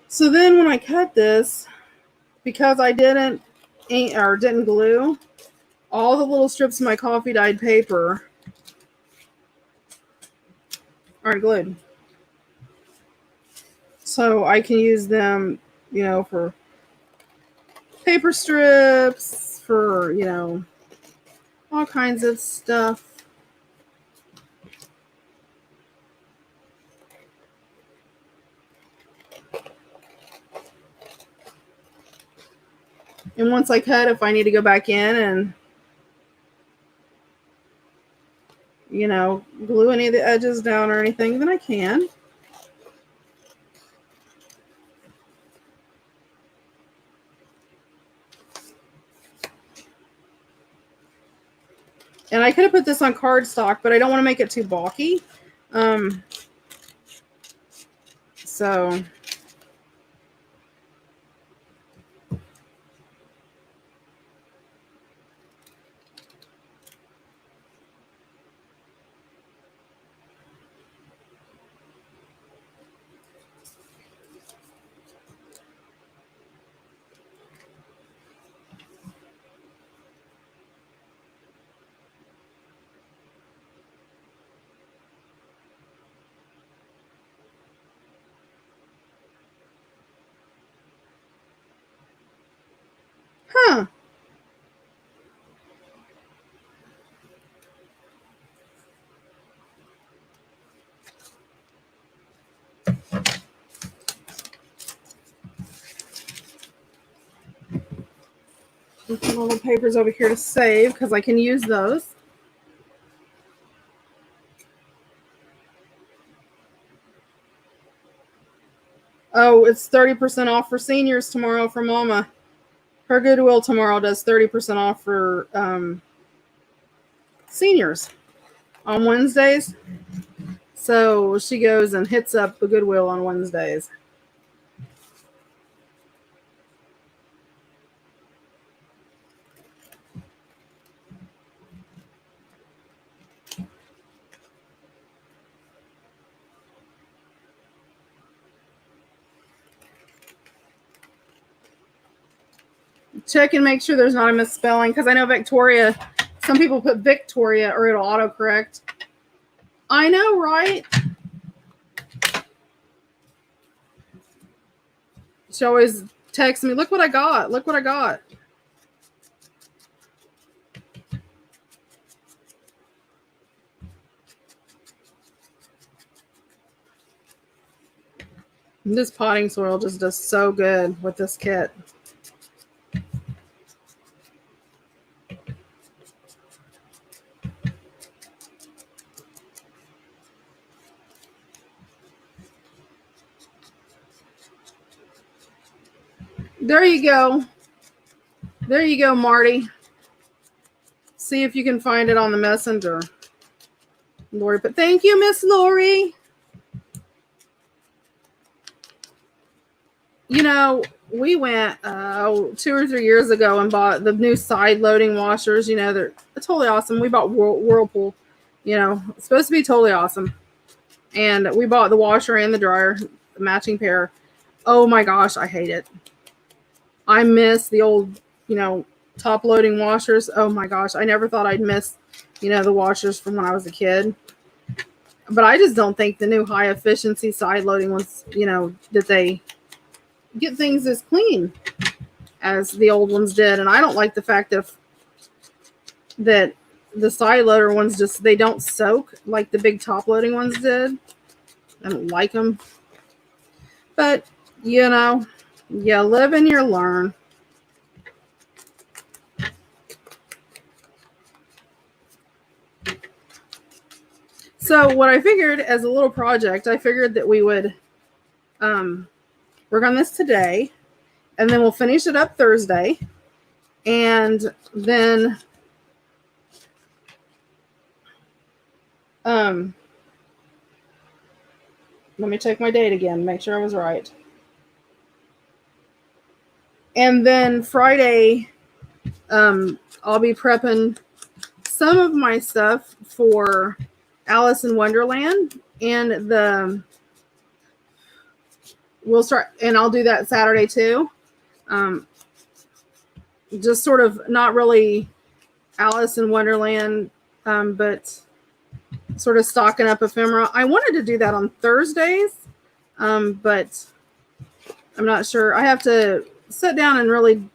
so then when I cut this, because I didn't glue, all the little strips of my coffee dyed paper aren't glued. So I can use them, for paper strips, for, all kinds of stuff. And once I cut, if I need to go back in and, glue any of the edges down or anything, then I can. And I could have put this on cardstock, but I don't want to make it too bulky. So huh. Put little papers over here to save because I can use those. Oh, it's 30% off for seniors tomorrow for Mama. Her Goodwill tomorrow does 30% off for seniors on Wednesdays. So she goes and hits up the Goodwill on Wednesdays. Check and make sure there's not a misspelling because I know Vectoria, some people put Victoria or it'll autocorrect. I know, right? She always texts me, look what I got. Look what I got. This potting soil just does so good with this kit. There you go. There you go, Marty. See if you can find it on the messenger. Lori, but thank you, Miss Lori. You know, we went 2 or 3 years ago and bought the new side loading washers. You know, they're totally awesome. We bought Whirlpool. You know, it's supposed to be totally awesome. And we bought the washer and the dryer, the matching pair. Oh my gosh, I hate it. I miss the old, you know, top loading washers. Oh my gosh, I never thought I'd miss, you know, the washers from when I was a kid. But I just don't think the new high efficiency side loading ones, you know, that they get things as clean as the old ones did. And I don't like the fact that the side loader ones just, they don't soak like the big top loading ones did. I don't like them. But, you know, you live and you learn. So what I figured as a little project, I figured that we would work on this today, and then we'll finish it up Thursday. And then let me check my date again, make sure I was right. And then Friday, I'll be prepping some of my stuff for Alice in Wonderland, and we'll start, and I'll do that Saturday too. Just sort of not really Alice in Wonderland, but sort of stocking up ephemera. I wanted to do that on Thursdays, but I'm not sure. I have to sit down and really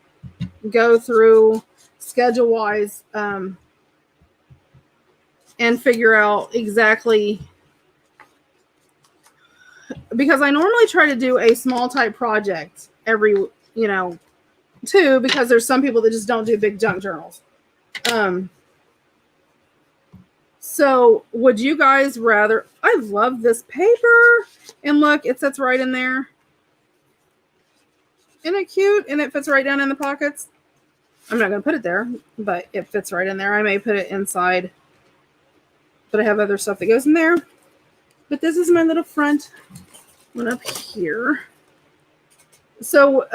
go through schedule wise and figure out exactly, because I normally try to do a small type project every, you know, 2, because there's some people that just don't do big junk journals. So would you guys rather, I love this paper, and look, it sits right in there. Isn't it cute? And it fits right down in the pockets. I'm not going to put it there, but it fits right in there. I may put it inside, but I have other stuff that goes in there. But this is my little front one up here. So,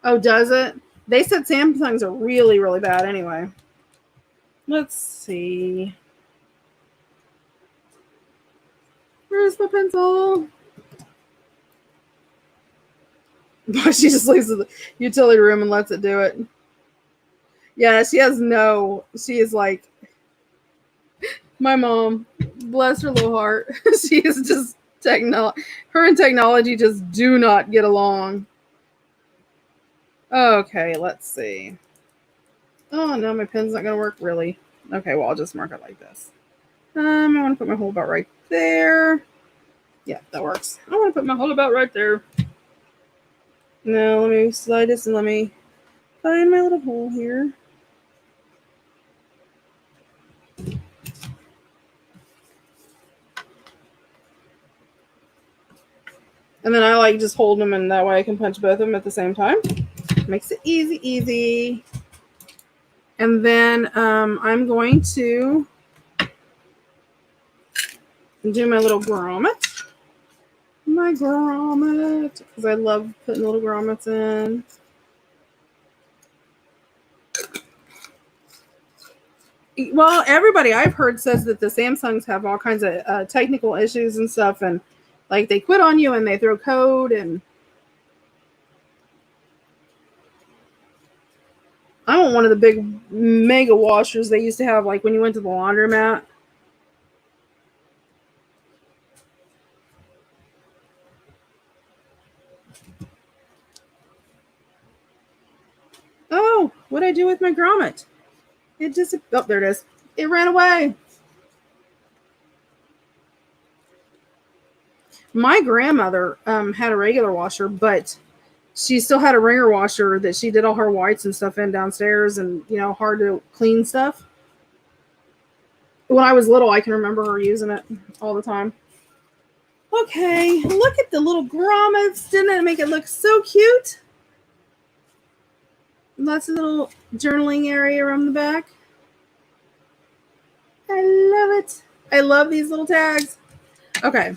oh, does it? They said Samsungs are really, really bad anyway. Let's see. Where's my pencil? She just leaves the utility room and lets it do it. Yeah, she is like, my mom, bless her little heart. She is just her and technology just do not get along. Okay, let's see. Oh no, my pen's not gonna work really. Okay, well I'll just mark it like this. I want to put my hole about right there. Yeah, that works. I want to put my hole about right there. Now let me slide this and let me find my little hole here. And then I like just hold them, and that way I can punch both of them at the same time. Makes it easy. And then I'm going to do my little grommet. My grommet, because I love putting little grommets in. Well, everybody I've heard says that the Samsungs have all kinds of technical issues and stuff, and like they quit on you and they throw code. And I want one of the big mega washers they used to have, like when you went to the laundromat. Oh, what'd I do with my grommet? It just, oh, there it is. It ran away. My grandmother had a regular washer, but she still had a ringer washer that she did all her whites and stuff in downstairs, and hard to clean stuff. When I was little, I can remember her using it all the time. Okay, look at the little grommets. Didn't it make it look so cute? Lots of little journaling area around the back. I love it. I love these little tags. Okay,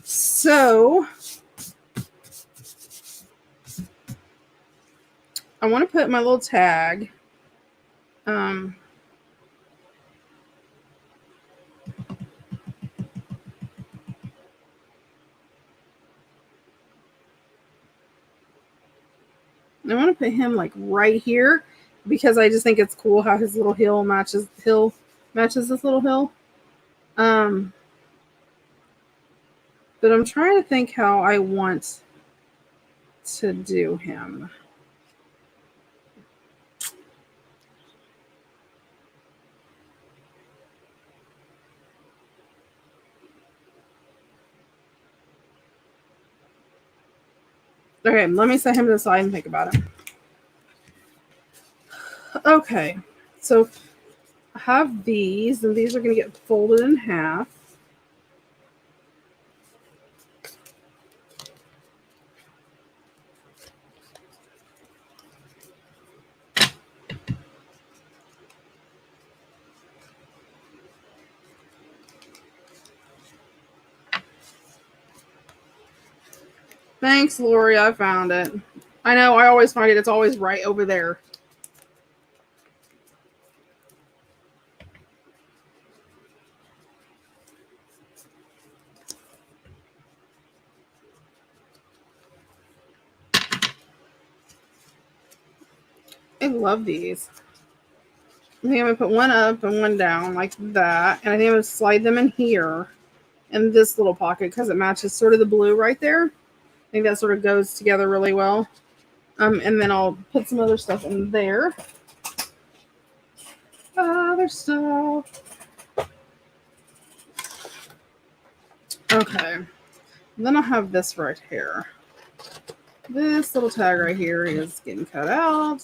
so I want to put my little tag. I want to put him like right here because I just think it's cool how his little hill matches this little hill. But I'm trying to think how I want to do him. Okay, let me set him to the side and think about it. Okay, so I have these, and these are going to get folded in half. Thanks, Lori. I found it. I know. I always find it. It's always right over there. I love these. I think I'm going to put one up and one down like that. And I think I'm going to slide them in here in this little pocket because it matches sort of the blue right there. I think that sort of goes together really well. And then I'll put some other stuff in there. Other stuff. Okay. Then I'll have this right here. This little tag right here is getting cut out.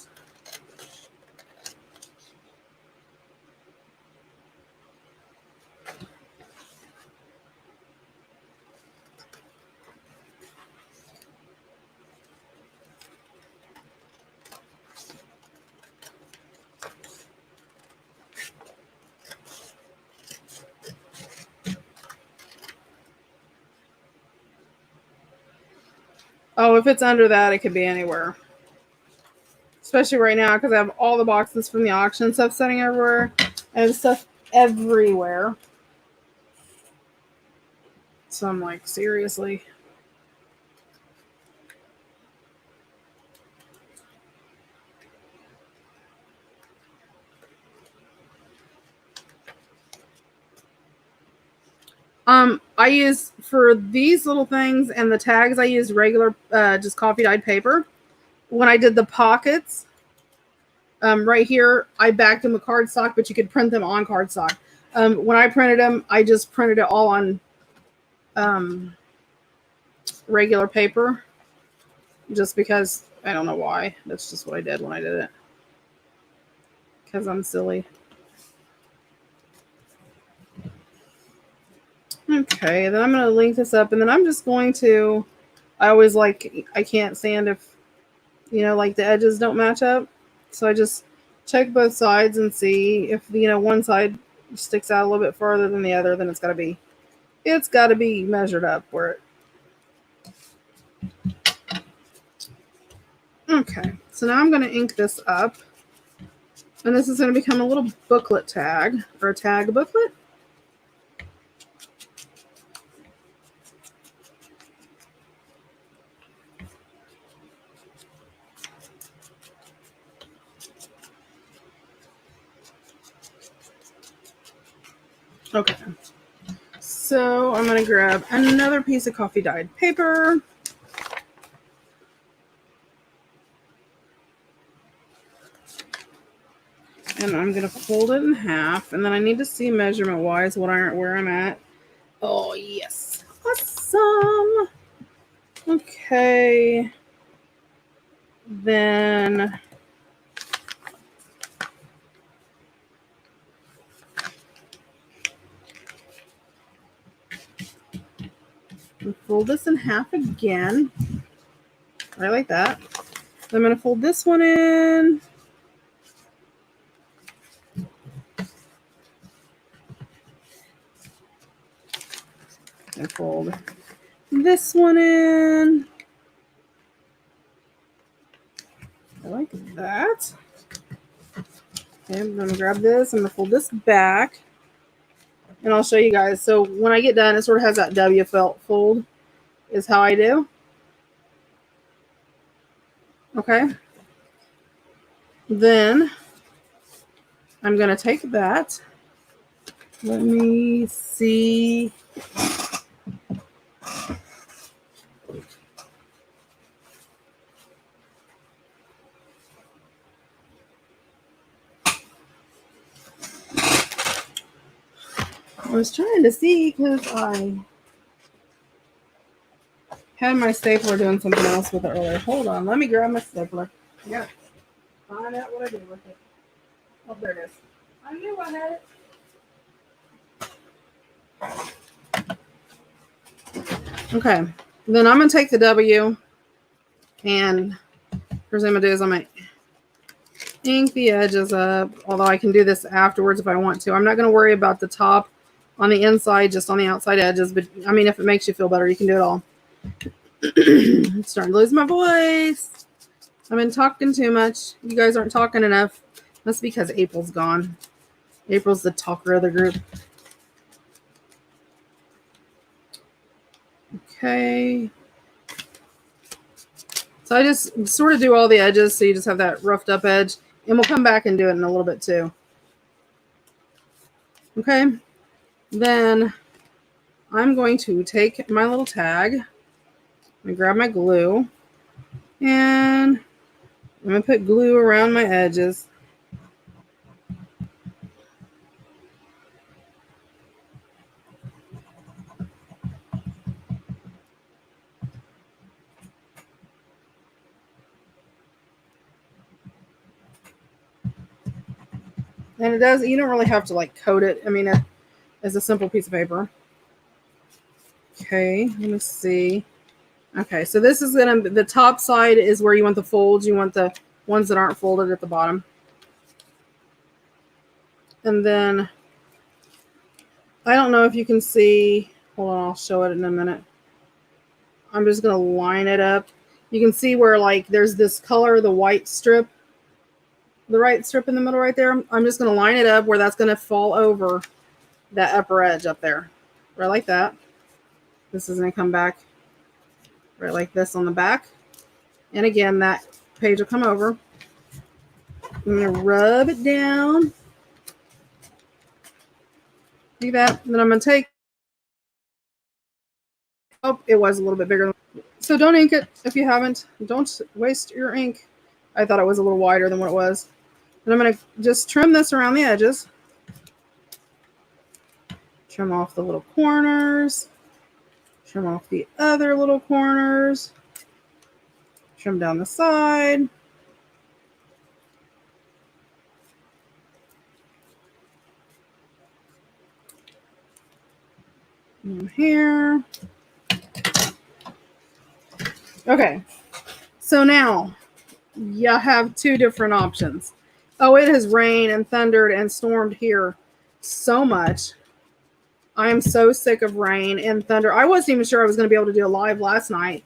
Oh, if it's under that, it could be anywhere. Especially right now because I have all the boxes from the auction stuff sitting everywhere. I have stuff everywhere. So I'm like, seriously. I use for these little things and the tags, I use regular just coffee dyed paper. When I did the pockets, right here, I backed them with cardstock, but you could print them on cardstock. When I printed them, I just printed it all on regular paper, just because I don't know why. That's just what I did when I did it. Because I'm silly. Okay, then I'm going to link this up, and then I'm just going to. I can't stand if, like the edges don't match up. So I just check both sides and see if, one side sticks out a little bit farther than the other, then it's got to be measured up where it. Okay, so now I'm going to ink this up. And this is going to become a little booklet tag, or a tag booklet. Okay. So I'm going to grab another piece of coffee dyed paper. And I'm going to fold it in half. And then I need to see measurement-wise where I'm at. Oh, yes. Awesome. Okay. Then fold this in half again. Right like that. Then I'm going to fold this one in. And fold this one in. I like that. Okay, I'm going to grab this. I'm going to fold this back. And I'll show you guys. So when I get done, it sort of has that W fold is how I do. Okay. Then I'm going to take that. Let me see. I was trying to see because I had my stapler doing something else with it earlier. Hold on. Let me grab my stapler. Yeah. Find out what I did with it. Oh, there it is. I knew I had it. Okay. Then I'm going to take the W, and first thing I'm going to do is I'm going to ink the edges up, although I can do this afterwards if I want to. I'm not going to worry about the top on the inside, just on the outside edges. But, I mean, if it makes you feel better, you can do it all. I'm starting to lose my voice. I've been talking too much. You guys aren't talking enough. That's because April's gone. April's the talker of the group. Okay. So I just sort of do all the edges so you just have that roughed up edge. And we'll come back and do it in a little bit too. Okay. Then I'm going to take my little tag. I'm going to grab my glue. And I'm going to put glue around my edges. And you don't really have to like coat it. I mean, it's a simple piece of paper. Okay, let me see. Okay, so this is going to, the top side is where you want the folds. You want the ones that aren't folded at the bottom. And then, I don't know if you can see, hold on, I'll show it in a minute. I'm just going to line it up. You can see where like there's this color, the white strip, the right strip in the middle right there. I'm just going to line it up where that's going to fall over that upper edge up there. Right like that. This is going to come back right like this on the back. And again, that page will come over. I'm going to rub it down. Like that. And then I'm going to take, oh, it was a little bit bigger. So don't ink it if you haven't. Don't waste your ink. I thought it was a little wider than what it was. And I'm going to just trim this around the edges. Trim off the little corners. Trim off the other little corners. Trim down the side. And here. Okay. So now you have two different options. Oh, it has rained and thundered and stormed here so much. I am so sick of rain and thunder. I wasn't even sure I was going to be able to do a live last night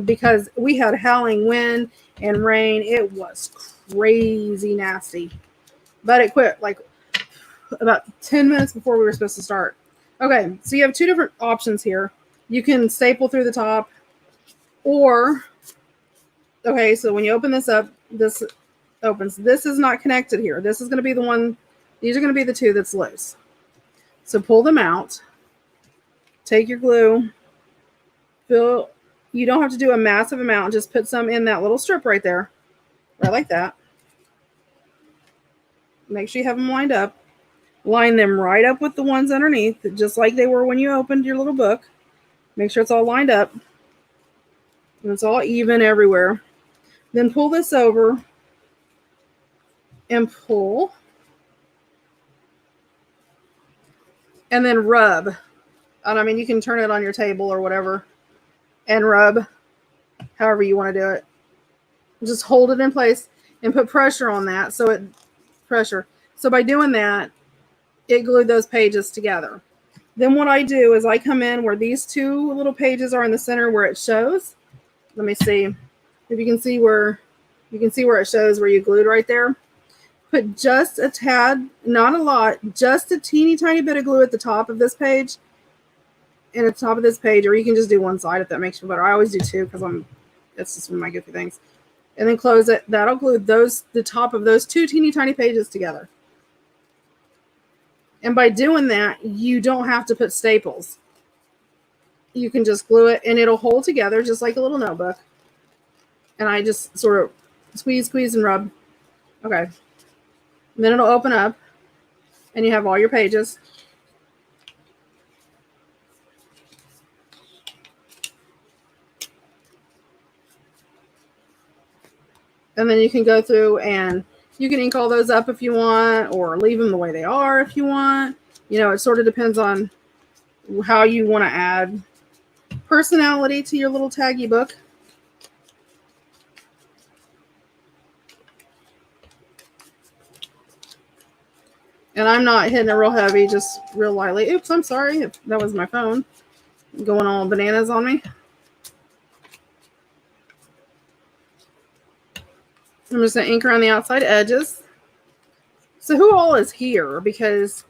because we had howling wind and rain. It was crazy nasty. But it quit like about 10 minutes before we were supposed to start. Okay, so you have two different options here. You can staple through the top or, okay, so when you open this up, this opens. This is not connected here. This is going to be the one, these are going to be the two that's loose. So pull them out. Take your glue. Fill. You don't have to do a massive amount. Just put some in that little strip right there. Right like that. Make sure you have them lined up. Line them right up with the ones underneath, just like they were when you opened your little book. Make sure it's all lined up. And it's all even everywhere. Then pull this over and pull. And then rub. And I mean, you can turn it on your table or whatever and rub however you want to do it. Just hold it in place and put pressure on that. So by doing that, it glued those pages together. Then what I do is I come in where these two little pages are in the center where it shows. Let me see if you can see where it shows where you glued right there. Put just a tad, not a lot, just a teeny tiny bit of glue at the top of this page and at the top of this page, or you can just do one side if that makes you better. I always do two because it's just one of my goofy things. And then close it. That'll glue the top of those two teeny tiny pages together. And by doing that, you don't have to put staples. You can just glue it and it'll hold together just like a little notebook. And I just sort of squeeze, and rub. Okay. And then it'll open up and you have all your pages. And then you can go through and you can ink all those up if you want or leave them the way they are if you want. You know, it sort of depends on how you want to add personality to your little taggy book. And I'm not hitting it real heavy, just real lightly. Oops, I'm sorry. That was my phone going all bananas on me. I'm just going to ink around the outside edges. So who all is here? Because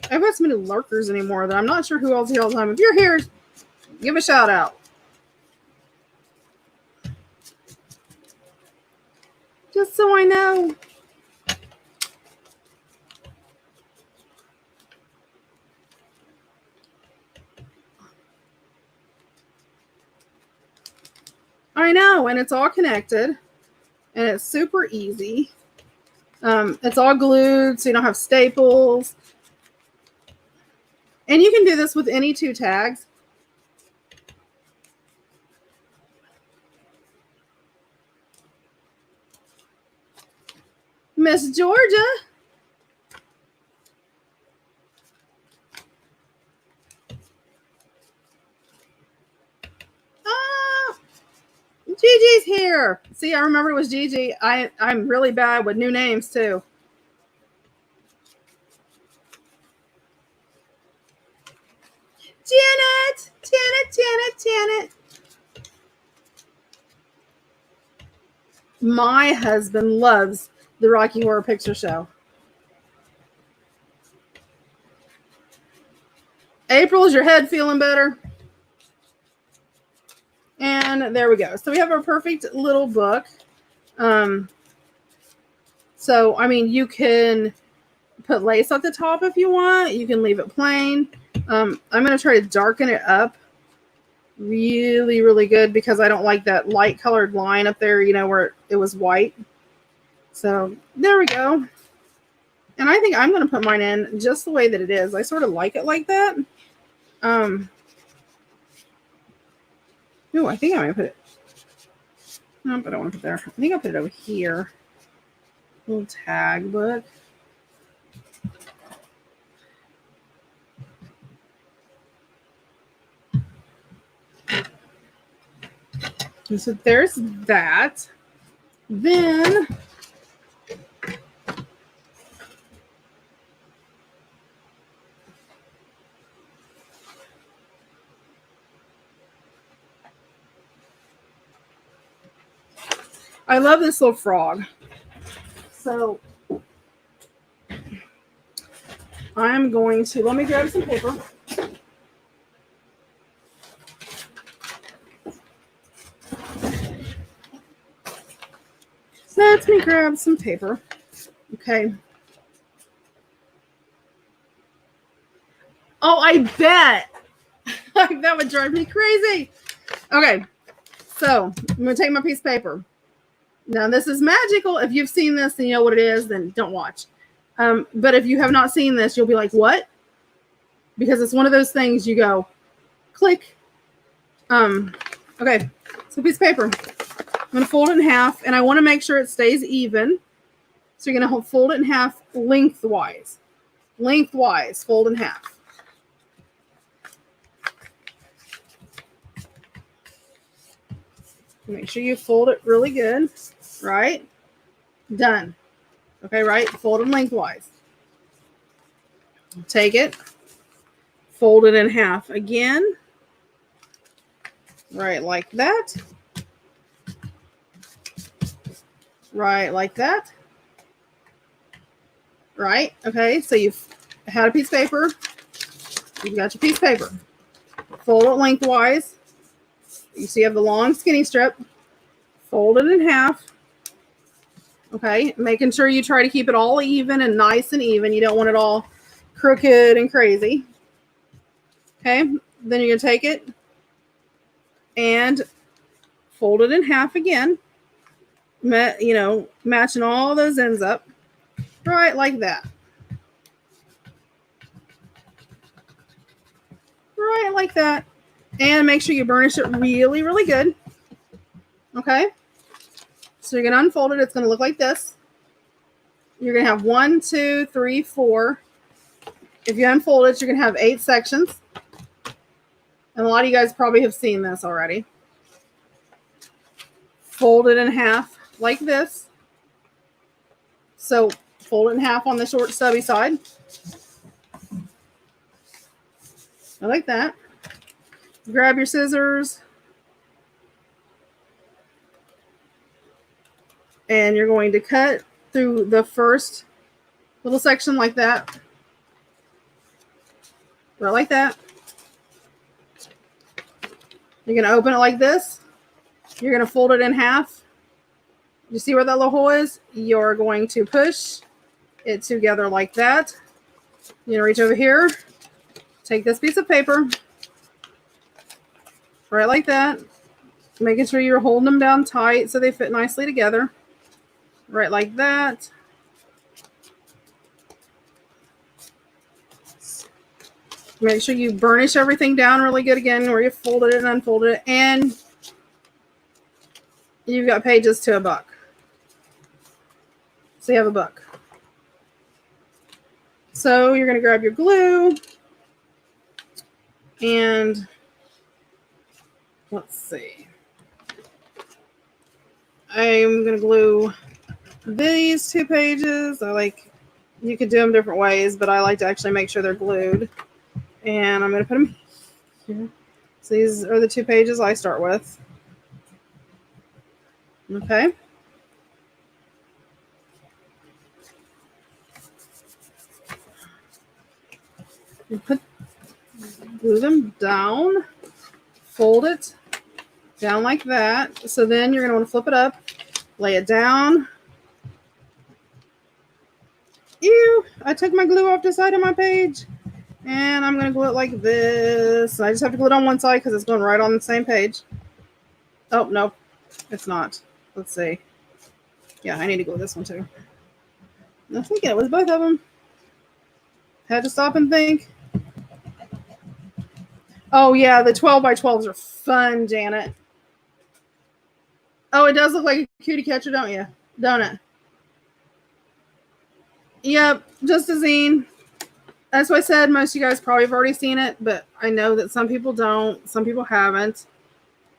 I haven't got so many lurkers anymore that I'm not sure who all's here all the time. If you're here, give a shout out. Just so I know. I know, and it's all connected, and it's super easy. It's all glued, so you don't have staples. And you can do this with any two tags. Miss Georgia. Ah, Gigi's here. See, I remember it was Gigi. I'm really bad with new names too. Janet. My husband loves the Rocky Horror Picture Show. April, is your head feeling better? And there we go. So we have our perfect little book. So, I mean, you can put lace at the top if you want. You can leave it plain. I'm going to try to darken it up really, really good because I don't like that light colored line up there, you know, where it was white. So there we go. And I think I'm going to put mine in just the way that it is. I sort of like it like that. Oh, I think I might put it. Nope, I don't want to put it there. I think I'll put it over here. Little tag book. And so there's that. Then I love this little frog. So I'm going to, let me grab some paper. Let me grab some paper. Okay. Oh, I bet. That would drive me crazy. Okay. So I'm going to take my piece of paper. Now, this is magical. If you've seen this and you know what it is, then don't watch. But if you have not seen this, you'll be like, what? Because it's one of those things you go, click. Okay. So piece of paper. I'm going to fold it in half, and I want to make sure it stays even. So you're going to fold it in half lengthwise. Lengthwise, fold in half. Make sure you fold it really good, right? Done. Okay, right? Fold it lengthwise. Take it, fold it in half again, right like that, right like that, right? Okay, so you've had a piece of paper, you've got your piece of paper, fold it lengthwise. You see you have the long skinny strip, fold it in half. Okay, making sure you try to keep it all even and nice and even. You don't want it all crooked and crazy. Okay, then you're going to take it and fold it in half again. Matching all those ends up. Right like that. Right like that. And make sure you burnish it really, really good. Okay, so you're going to unfold it. It's going to look like this. You're going to have 1, 2, 3, 4. If you unfold it, you're going to have 8 sections. And a lot of you guys probably have seen this already. Fold it in half like this. So fold it in half on the short stubby side. I like that. Grab your scissors. And you're going to cut through the first little section like that. Right like that. You're going to open it like this. You're going to fold it in half. You see where that little hole is? You're going to push it together like that. You're going to reach over here. Take this piece of paper. Right like that. Making sure you're holding them down tight so they fit nicely together. Right like that. Make sure you burnish everything down really good again where you folded it and unfolded it. And you've got pages to a book. So you have a book. So you're going to grab your glue. And let's see. I'm going to glue these 2 pages. You could do them different ways, but I like to actually make sure they're glued. And I'm going to put them here. So these are the 2 pages I start with. Okay. You glue them down, fold it down like that. So then you're going to want to flip it up, lay it down. Ew, I took my glue off the side of my page. And I'm going to glue it like this. I just have to glue it on one side because it's going right on the same page. Oh, no, it's not. Let's see. Yeah, I need to glue this one too. I think it was both of them. Had to stop and think. Oh, yeah, the 12 by 12s are fun, Janet. Oh, it does look like a cutie catcher, don't you? Don't it? Yep, just a zine. That's why I said most of you guys probably have already seen it, but I know that some people don't. Some people haven't.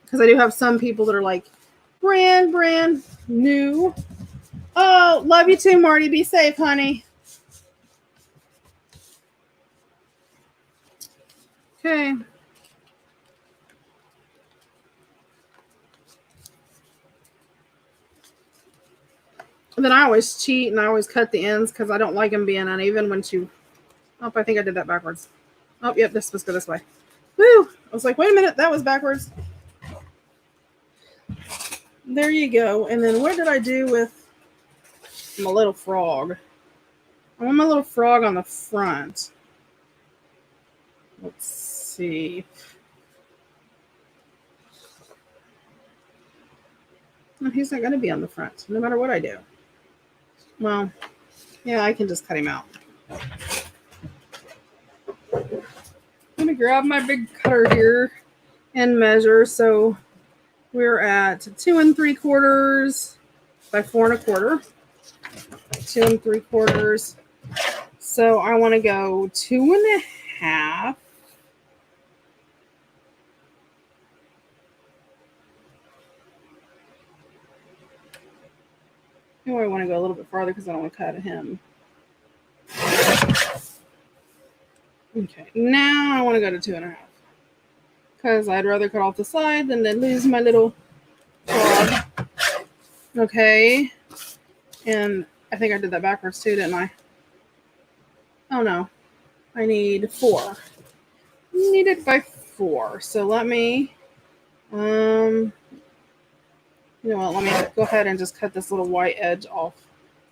Because I do have some people that are like, brand new. Oh, love you too, Marty. Be safe, honey. Okay. And then I always cheat and I always cut the ends because I don't like them being uneven when you... Oh, I think I did that backwards. Oh, yep, this must go this way. Woo! I was like, wait a minute, that was backwards. There you go. And then what did I do with my little frog? I want my little frog on the front. Let's see. No, he's not going to be on the front, no matter what I do. Well, yeah, I can just cut him out. I'm going to grab my big cutter here and measure. So we're at 2 3/4 by 4 1/4. 2 3/4. So I want to go 2 1/2. Oh, I want to go a little bit farther because I don't want to cut him. Okay, now I want to go to 2 1/2 because I'd rather cut off the side than then lose my little frog. Okay, and I think I did that backwards too, didn't I? Oh no, I need 4. Need it by 4. So let me, you know what? Let me go ahead and just cut this little white edge off,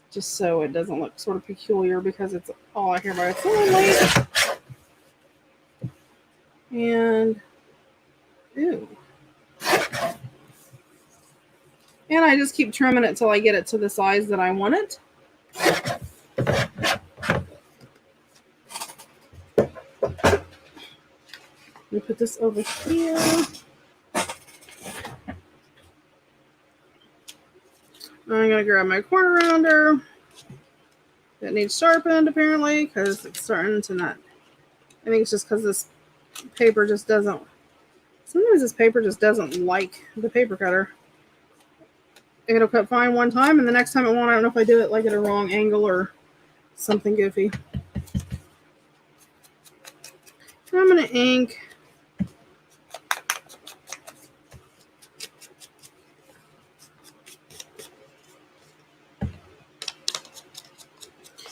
just so it doesn't look sort of peculiar because it's all out here by its own length. And ew. And I just keep trimming it till I get it to the size that I want it. Let me put this over here. I'm going to grab my corner rounder. It needs sharpened apparently because it's starting to not. I think it's just because this paper just doesn't. Sometimes this paper just doesn't like the paper cutter. It'll cut fine one time and the next time it won't. I don't know if I do it like at a wrong angle or something goofy. I'm going to ink.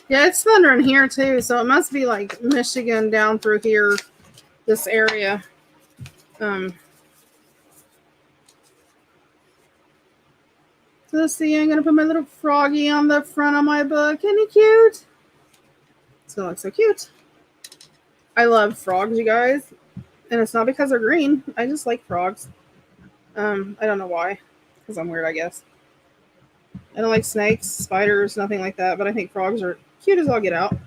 Yeah, it's thunder in here too, so it must be like Michigan down through here, this area. So let's see, I'm going to put my little froggy on the front of my book. Isn't he cute? It's going to look so cute. I love frogs, you guys. And it's not because they're green. I just like frogs. I don't know why. Because I'm weird, I guess. I don't like snakes, spiders, nothing like that. But I think frogs are cute as all get out.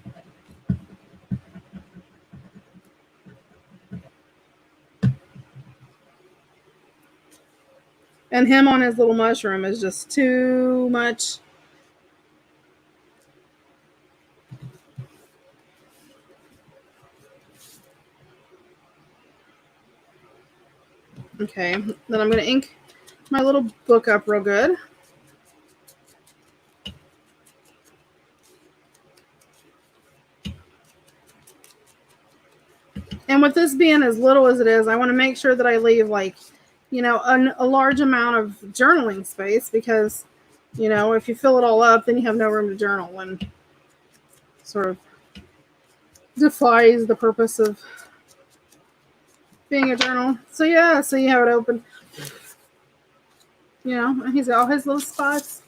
And him on his little mushroom is just too much. Okay, then I'm going to ink my little book up real good. And with this being as little as it is, I want to make sure that I leave like, you know, a large amount of journaling space because, you know, if you fill it all up, then you have no room to journal and sort of defies the purpose of being a journal. So yeah, so you have it open. You know, and he's got all his little spots.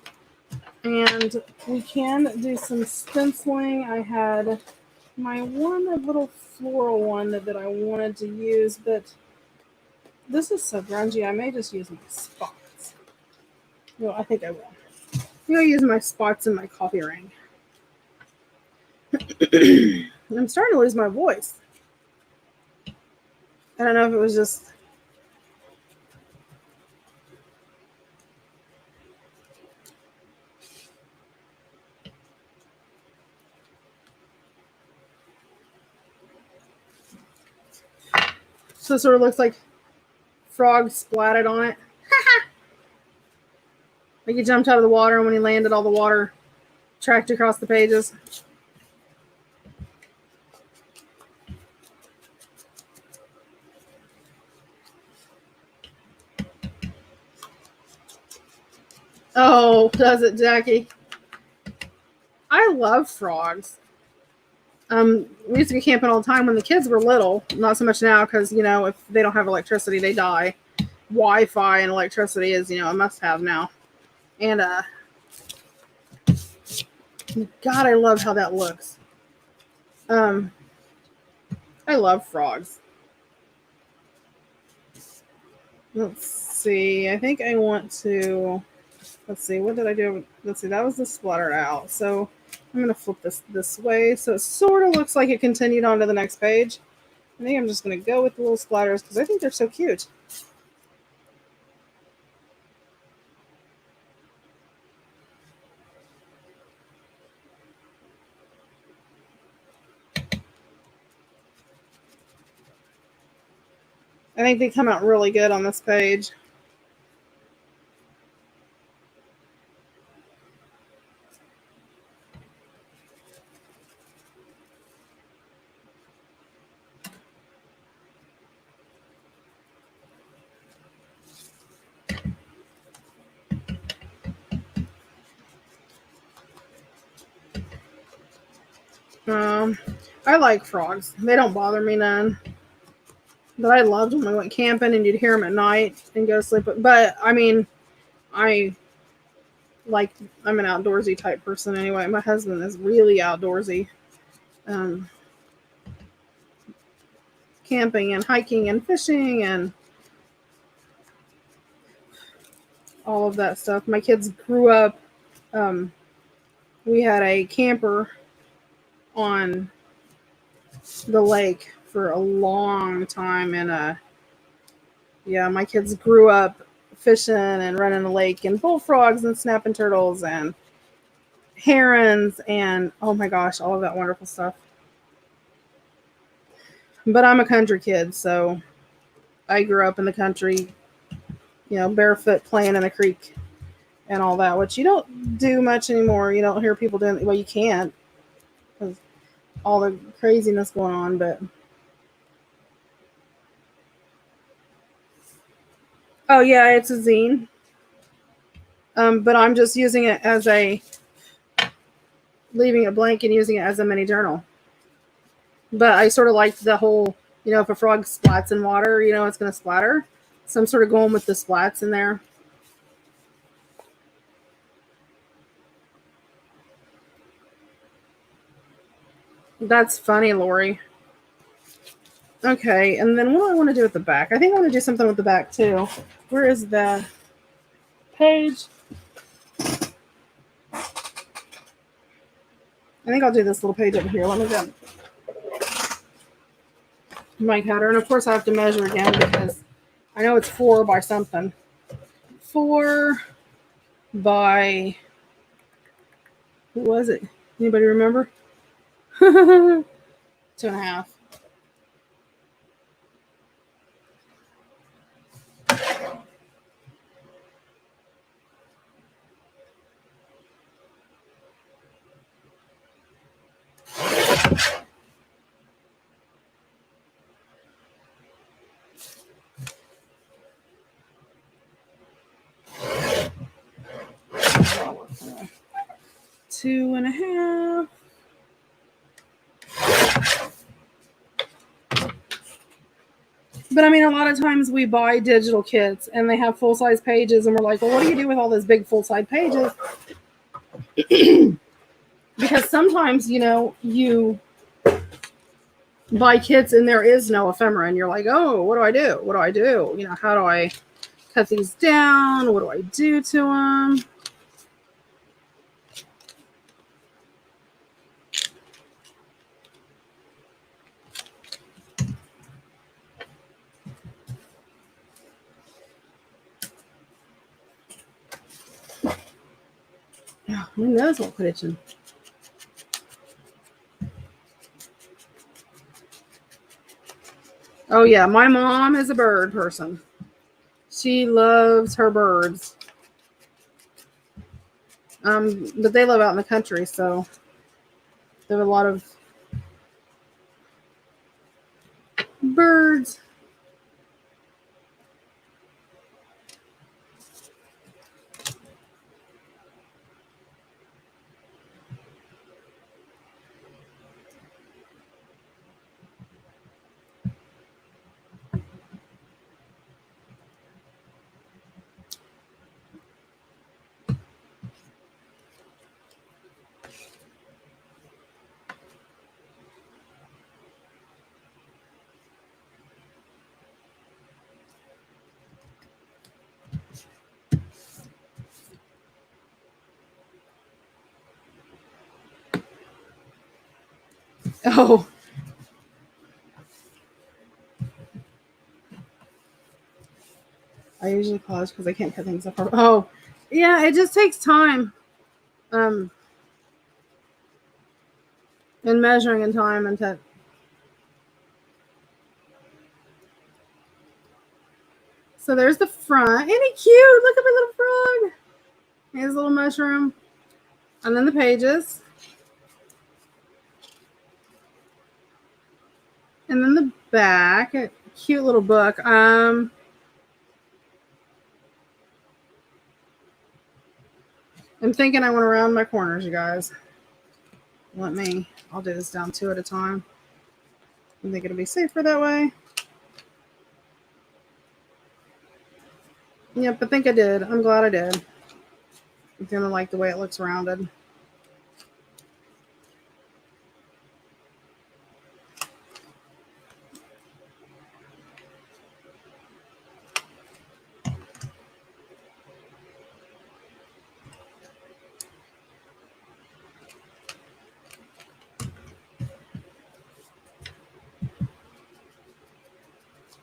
And we can do some stenciling. I had my one little floral one that I wanted to use, but this is so grungy. I may just use my spots. Well, I think I will. I'm going to use my spots in my coffee ring. I'm starting to lose my voice. I don't know if it was just... So it sort of looks like frogs splatted on it. Like he jumped out of the water, and when he landed, all the water tracked across the pages. Oh, does it, Jackie? I love frogs. We used to be camping all the time when the kids were little. Not so much now because, you know, if they don't have electricity, they die. Wi-Fi and electricity is, you know, a must-have now. And, God, I love how that looks. I love frogs. Let's see. I think I want to... Let's see. What did I do? Let's see. That was the splattered out. So I'm going to flip this way. So it sort of looks like it continued on to the next page. I think I'm just going to go with the little splatters because I think they're so cute. I think they come out really good on this page. I like frogs. They don't bother me none. But I loved when we went camping and you'd hear them at night and go to sleep. But, I mean, I'm an outdoorsy type person anyway. My husband is really outdoorsy. Camping and hiking and fishing and all of that stuff. My kids grew up, we had a camper on the lake for a long time, and my kids grew up fishing and running the lake and bullfrogs and snapping turtles and herons and oh my gosh, all of that wonderful stuff. But I'm a country kid, so I grew up in the country, you know, barefoot playing in the creek and all that, which you don't do much anymore. You don't hear people doing, well, you can't because all the craziness going on, but oh yeah, it's a zine. But I'm just using it as leaving it blank and using it as a mini journal. But I sort of like the whole, you know, if a frog splats in water, you know, it's going to splatter. So I'm sort of going with the splats in there. That's funny, Lori. Okay, and then what do I want to do with the back? I think I want to do something with the back too. Where is the page? I think I'll do this little page over here. Let me go. My cutter, and of course I have to measure again because I know it's 4 by something. 4 by, what was it? Anybody remember? 2.5. Two and a half. But I mean, a lot of times we buy digital kits and they have full-size pages, and we're like, well, what do you do with all those big full-size pages? Because sometimes, you buy kits and there is no ephemera, and you're like, oh, what do I do? What do I do? How do I cut these down? What do I do to them? Oh, my nose won't quit itching. Oh yeah, my mom is a bird person. She loves her birds. But they live out in the country, so there are a lot of birds. Oh, I usually pause because I can't cut things up. Oh, yeah, it just takes time. And measuring in time and so there's the front. Isn't he cute? Look at my little frog. Here's a little mushroom. And then the pages. And then the back. A cute little book. I'm thinking I want to round my corners, you guys. I'll do this down 2 at a time. I think it'll be safer that way. Yep, I think I did. I'm glad I did. I'm gonna like the way it looks rounded.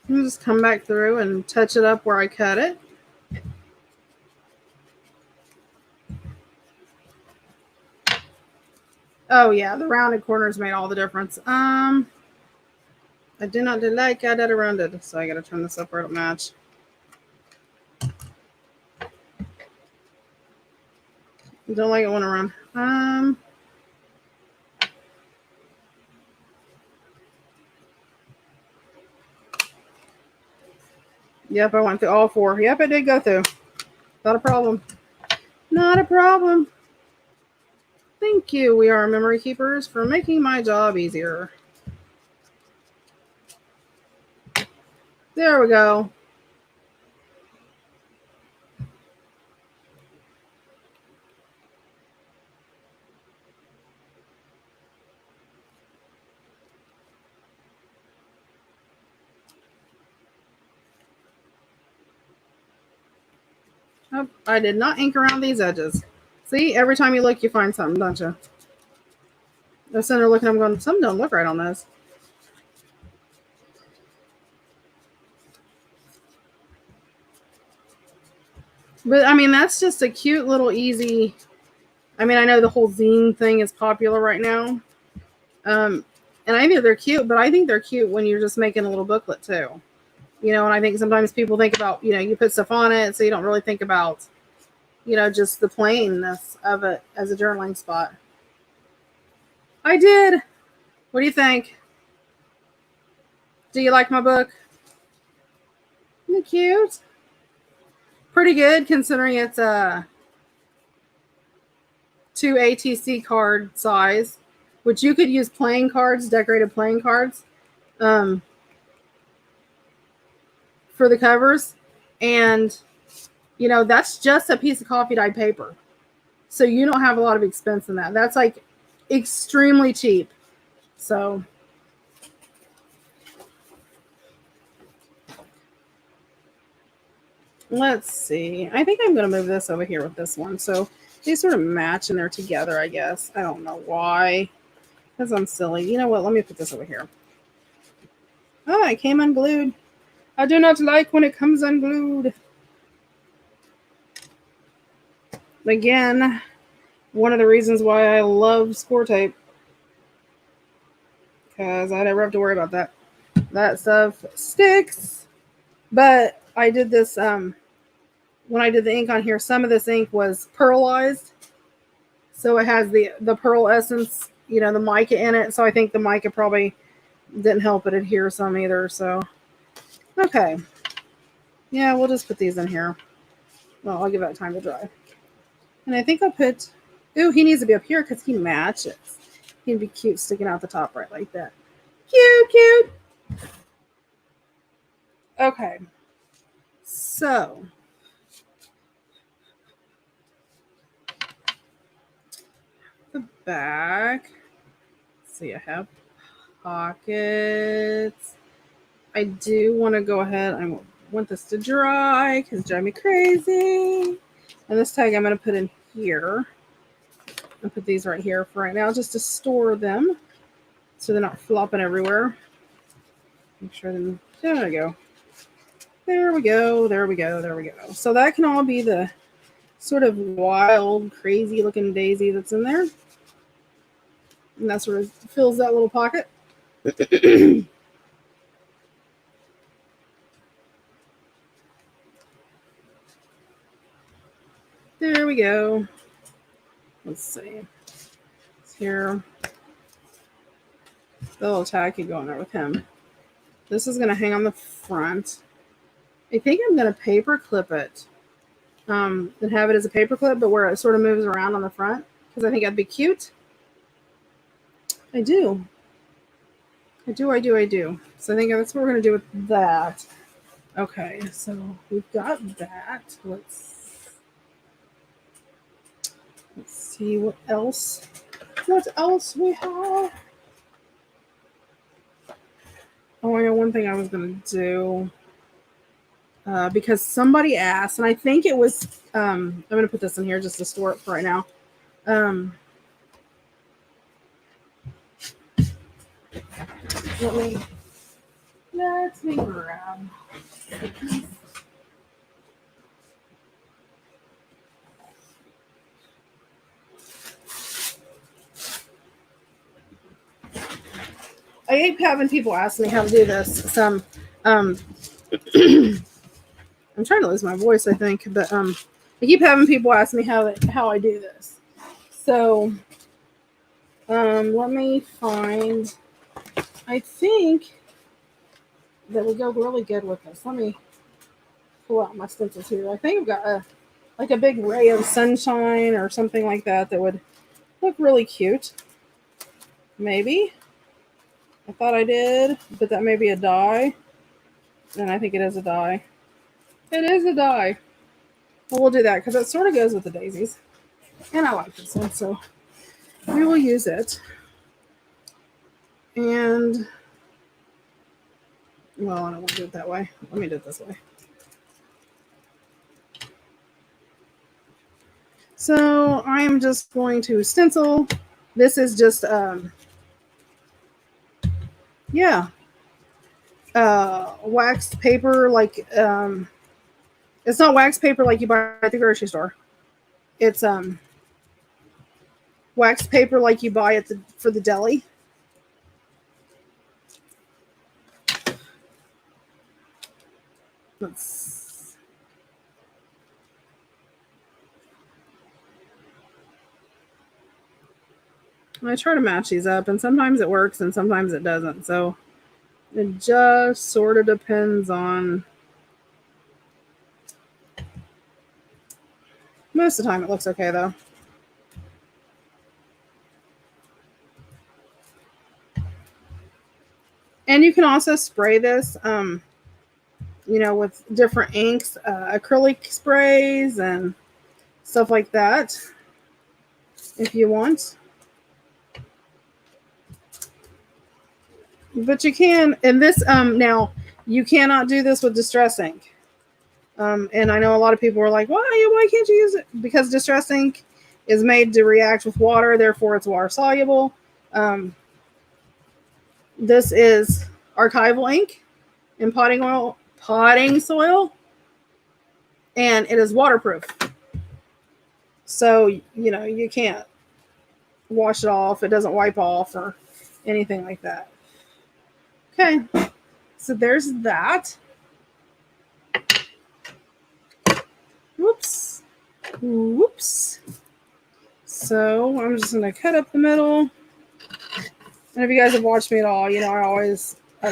I'm just come back through and touch it up where I cut it. Oh yeah, the rounded corners made all the difference. I do not like that it rounded, so I gotta turn this up where it'll match. Don't like it when around. Yep, I went through all 4. Yep, I did go through. Not a problem. Not a problem. Thank you, We Are Memory Keepers, for making my job easier. There we go. Oh, I did not ink around these edges. See, every time you look, you find something, don't you? The center looking, I'm going, something don't look right on this. But I mean, that's just a cute little easy. I mean, I know the whole zine thing is popular right now. And I think they're cute, but I think they're cute when you're just making a little booklet too. And I think sometimes people think about, you put stuff on it, so you don't really think about, just the plainness of it as a journaling spot. I did. What do you think? Do you like my book? Isn't it cute? Pretty good considering it's a 2 ATC card size, which you could use playing cards, decorated playing cards. for the covers. And, that's just a piece of coffee dyed paper. So you don't have a lot of expense in that. That's like extremely cheap. So let's see. I think I'm going to move this over here with this one. So they sort of match and they're together, I guess. I don't know why. Because I'm silly. You know what? Let me put this over here. Oh, it came unglued. I do not like when it comes unglued. Again, one of the reasons why I love score tape. Because I never have to worry about that. That stuff sticks. But I did this, when I did the ink on here, some of this ink was pearlized. So it has the pearl essence, the mica in it. So I think the mica probably didn't help it adhere some either. So, okay. Yeah, we'll just put these in here. Well, I'll give that time to dry. And I think I'll put, ooh, he needs to be up here because he matches. He'd be cute sticking out the top right like that. Cute. Okay. So, the back. Let's see, I have pockets. I do want to go ahead. I want this to dry because it's driving me crazy. And this tag I'm going to put in here. I'll put these right here for right now just to store them so they're not flopping everywhere. Make sure them. There we go. There we go. So that can all be the sort of wild, crazy looking daisy that's in there. And that sort of fills that little pocket. There we go. Let's see. It's here. The little tag could go in there with him. This is going to hang on the front. I think I'm going to paper clip it. And have it as a paper clip, but where it sort of moves around on the front. Because I think that'd be cute. I do. So I think that's what we're going to do with that. Okay, so we've got that. Let's see what else we have. Oh, I know one thing I was going to do. Because somebody asked, and I think it was, I'm going to put this in here just to store it for right now. Let me grab. I keep having people ask me how to do this. I'm trying to lose my voice, I think, but I keep having people ask me how I do this. So let me find. I think that would go really good with this. Let me pull out my stencils here. I think I've got a big ray of sunshine or something like that would look really cute. Maybe. I thought I did, but that may be a die. And I think it is a die. It is a die. Well, we'll do that because it sort of goes with the daisies. And I like this one, so we will use it. And, well, I don't want to do it that way. Let me do it this way. So I am just going to stencil. This is just, waxed paper, like, it's not wax paper like you buy at the grocery store. It's wax paper like you buy for the deli. I try to match these up, and sometimes it works and sometimes it doesn't. So it just sort of depends on. Most of the time it looks okay though. And you can also spray this. with different inks, acrylic sprays, and stuff like that. If you want. But you can, and this, now, you cannot do this with Distress ink. And I know a lot of people are like, why can't you use it? Because Distress ink is made to react with water, therefore it's water soluble. This is archival ink in potting soil, and it is waterproof. So, you can't wash it off. It doesn't wipe off or anything like that. Okay, so there's that. Whoops. So I'm just going to cut up the middle. And if you guys have watched me at all, I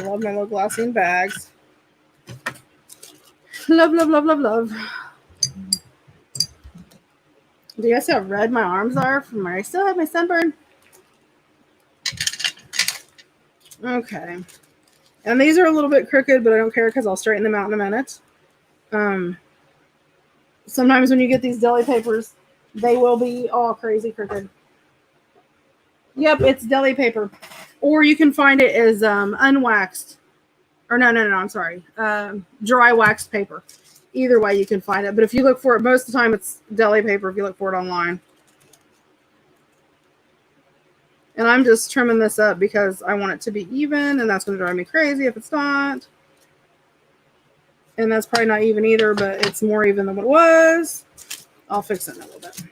love my little glassine bags. Love. Do you guys see how red my arms are from where I still have my sunburn? Okay. And these are a little bit crooked, but I don't care because I'll straighten them out in a minute. Sometimes when you get these deli papers, they will be all crazy crooked. Yep, it's deli paper. Or you can find it as unwaxed. Or no, I'm sorry. Dry waxed paper. Either way, you can find it. But if you look for it, most of the time it's deli paper if you look for it online. And I'm just trimming this up because I want it to be even, and that's going to drive me crazy if it's not. And that's probably not even either, but it's more even than what it was. I'll fix it in a little bit.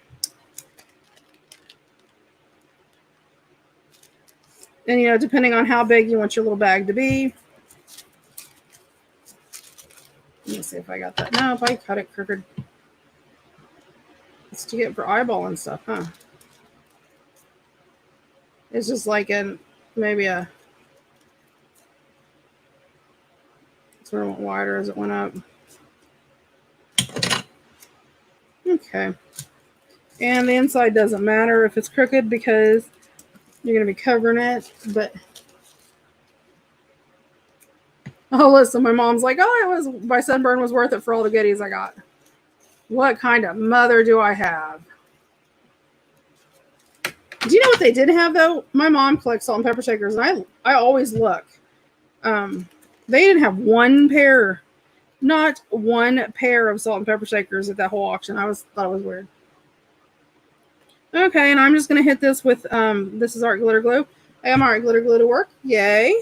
And, depending on how big you want your little bag to be. Let me see if I got that. No, if I cut it crooked. It's to get for eyeball and stuff, huh? It's just like maybe a sort of went wider as it went up. Okay. And the inside doesn't matter if it's crooked because you're going to be covering it. But listen, my mom's like, my sunburn was worth it for all the goodies I got. What kind of mother do I have? Do you know what they did have, though? My mom collects salt and pepper shakers, and I always look. They didn't have not one pair of salt and pepper shakers at that whole auction. Thought it was weird. Okay, and I'm just going to hit this with, this is art glitter glue. I got my art glitter glue to work. Yay.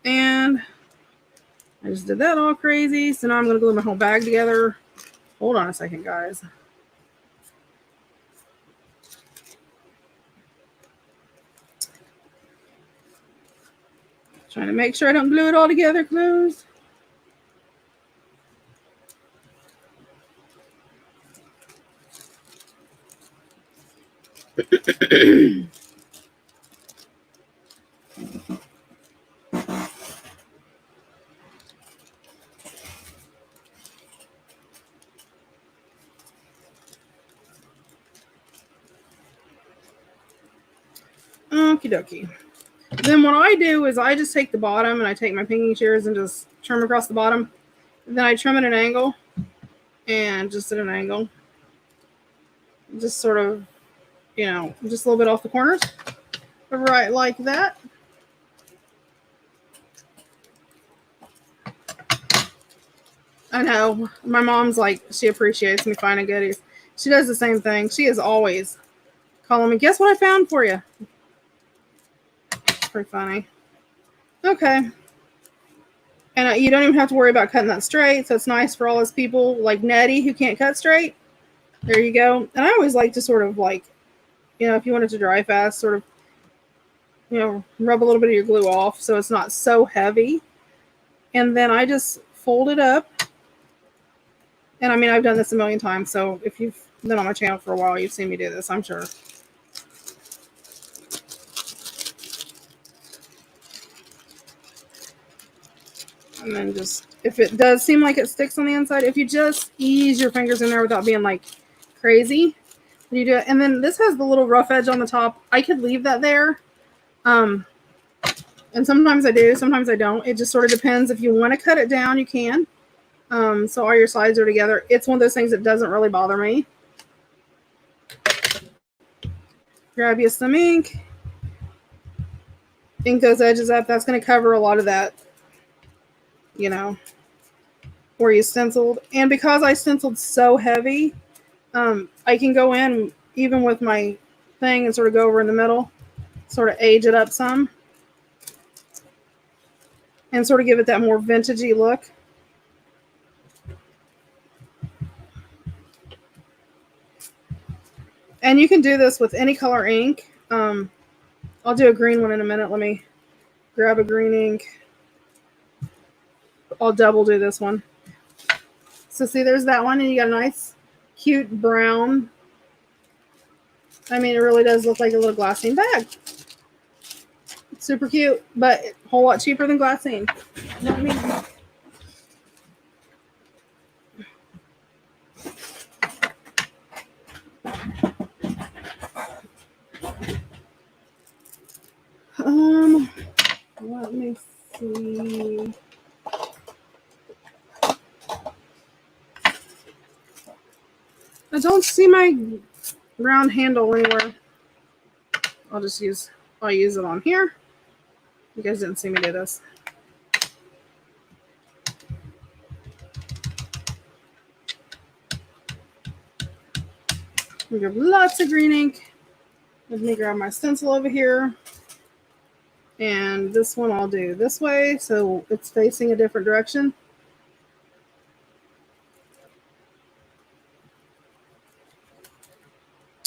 And I just did that all crazy. So now I'm going to glue my whole bag together. Hold on a second, guys. Trying to make sure I don't glue it all together close. Okie dokie. Then what I do is I just take the bottom and I take my pinking shears and just trim across the bottom. And then I trim at an angle and just at an angle. Just sort of, just a little bit off the corners. Right like that. I know. My mom's like, she appreciates me finding goodies. She does the same thing. She is always calling me, guess what I found for you? Pretty funny. Okay. And you don't even have to worry about cutting that straight. So it's nice for all those people like Nettie who can't cut straight. There you go. And I always like to sort of like, if you want it to dry fast, sort of, rub a little bit of your glue off so it's not so heavy. And then I just fold it up. And I mean, I've done this a million times. So if you've been on my channel for a while, you've seen me do this, I'm sure. And then just, if it does seem like it sticks on the inside, if you just ease your fingers in there without being like crazy, you do it. And then this has the little rough edge on the top. I could leave that there. And sometimes I do, sometimes I don't. It just sort of depends. If you want to cut it down, you can. So all your sides are together. It's one of those things that doesn't really bother me. Grab you some ink. Ink those edges up. That's going to cover a lot of that, you know, where you stenciled. And because I stenciled so heavy, I can go in even with my thing and sort of go over in the middle, sort of age it up some, and sort of give it that more vintagey look. And you can do this with any color ink. I'll do a green one in a minute. Let me grab a green ink. I'll double do this one. So see, there's that one, and you got a nice, cute brown. I mean, it really does look like a little glassine bag. It's super cute, but a whole lot cheaper than glassine. Let me... Let me see. I don't see my round handle anywhere. I'll use it on here. You guys didn't see me do this. We have lots of green ink. Let me grab my stencil over here. And this one I'll do this way, so it's facing a different direction.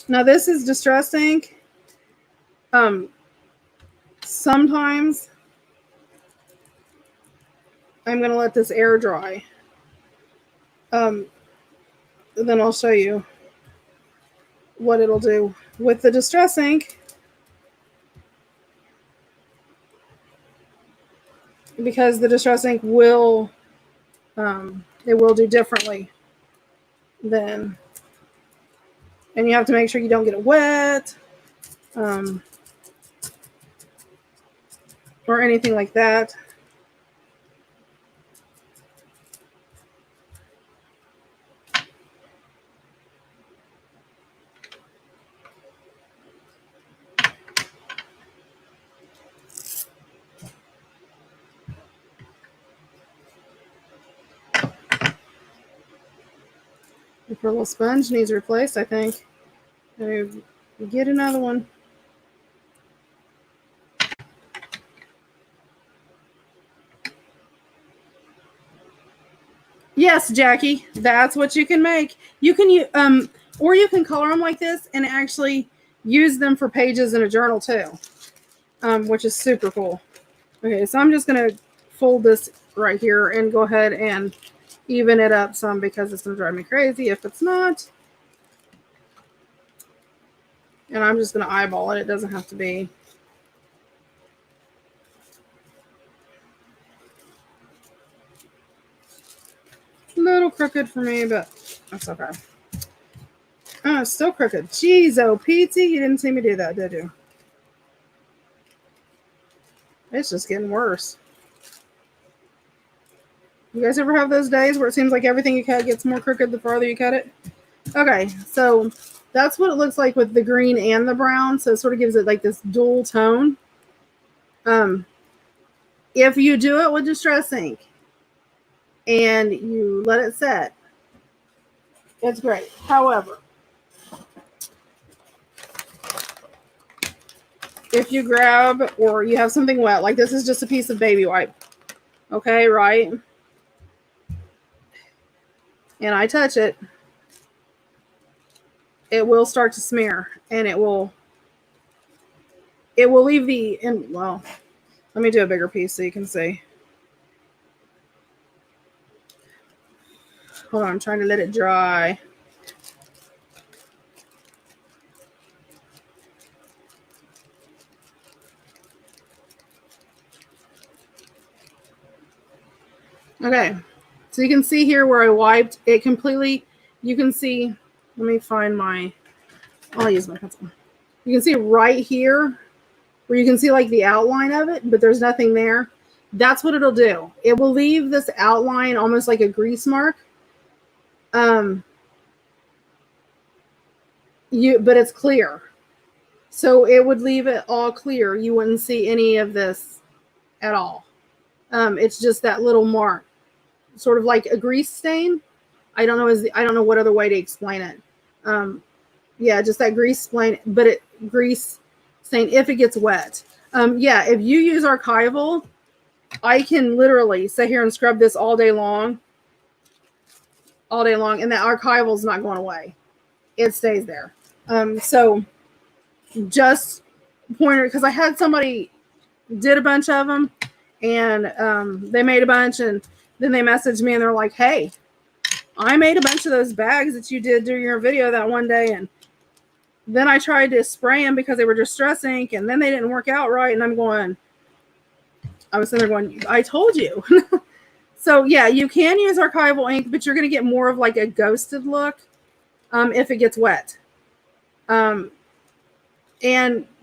Now this is distress ink. Sometimes I'm going to let this air dry. Then I'll show you what it'll do. With the distress ink, because the distress ink will it will do differently than, and you have to make sure you don't get it wet or anything like that. The purple sponge needs replaced, I think. Get another one. Yes, Jackie, that's what you can make. You can or you can color them like this and actually use them for pages in a journal too, which is super cool. Okay, so I'm just gonna fold this right here and go ahead and even it up some because it's gonna drive me crazy if it's not. And I'm just gonna eyeball it. It doesn't have to be. A little crooked for me, but that's okay. Oh, it's still crooked. Jeez, oh, Petey, you didn't see me do that, did you? It's just getting worse. You guys ever have those days where it seems like everything you cut gets more crooked the farther you cut it? Okay, so that's what it looks like with the green and the brown. So it sort of gives it like this dual tone. If you do it with distress ink and you let it set, it's great. However, if you grab or you have something wet, like this is just a piece of baby wipe, okay, right? And I touch it, it will start to smear, and it will leave the, and well, let me do a bigger piece so you can see. Hold on, I'm trying to let it dry. Okay, so you can see here where I wiped it completely. You can see, let me find my, I'll use my pencil. You can see right here where you can see like the outline of it, but there's nothing there. That's what it'll do. It will leave this outline almost like a grease mark. But it's clear. So it would leave it all clear. You wouldn't see any of this at all. It's just that little mark, sort of like a grease stain. I don't know what other way to explain it. Yeah, just that grease stain, but grease stain if it gets wet. Yeah, if you use archival, I can literally sit here and scrub this all day long, and that archival is not going away. It stays there. So just pointer, because I had somebody did a bunch of them, and they made a bunch, and then they messaged me and they're like, hey, I made a bunch of those bags that you did during your video that one day, and then I tried to spray them because they were distress ink, and then they didn't work out right, and I was sitting there going, I told you. So yeah, you can use archival ink, but you're going to get more of like a ghosted look if it gets wet. And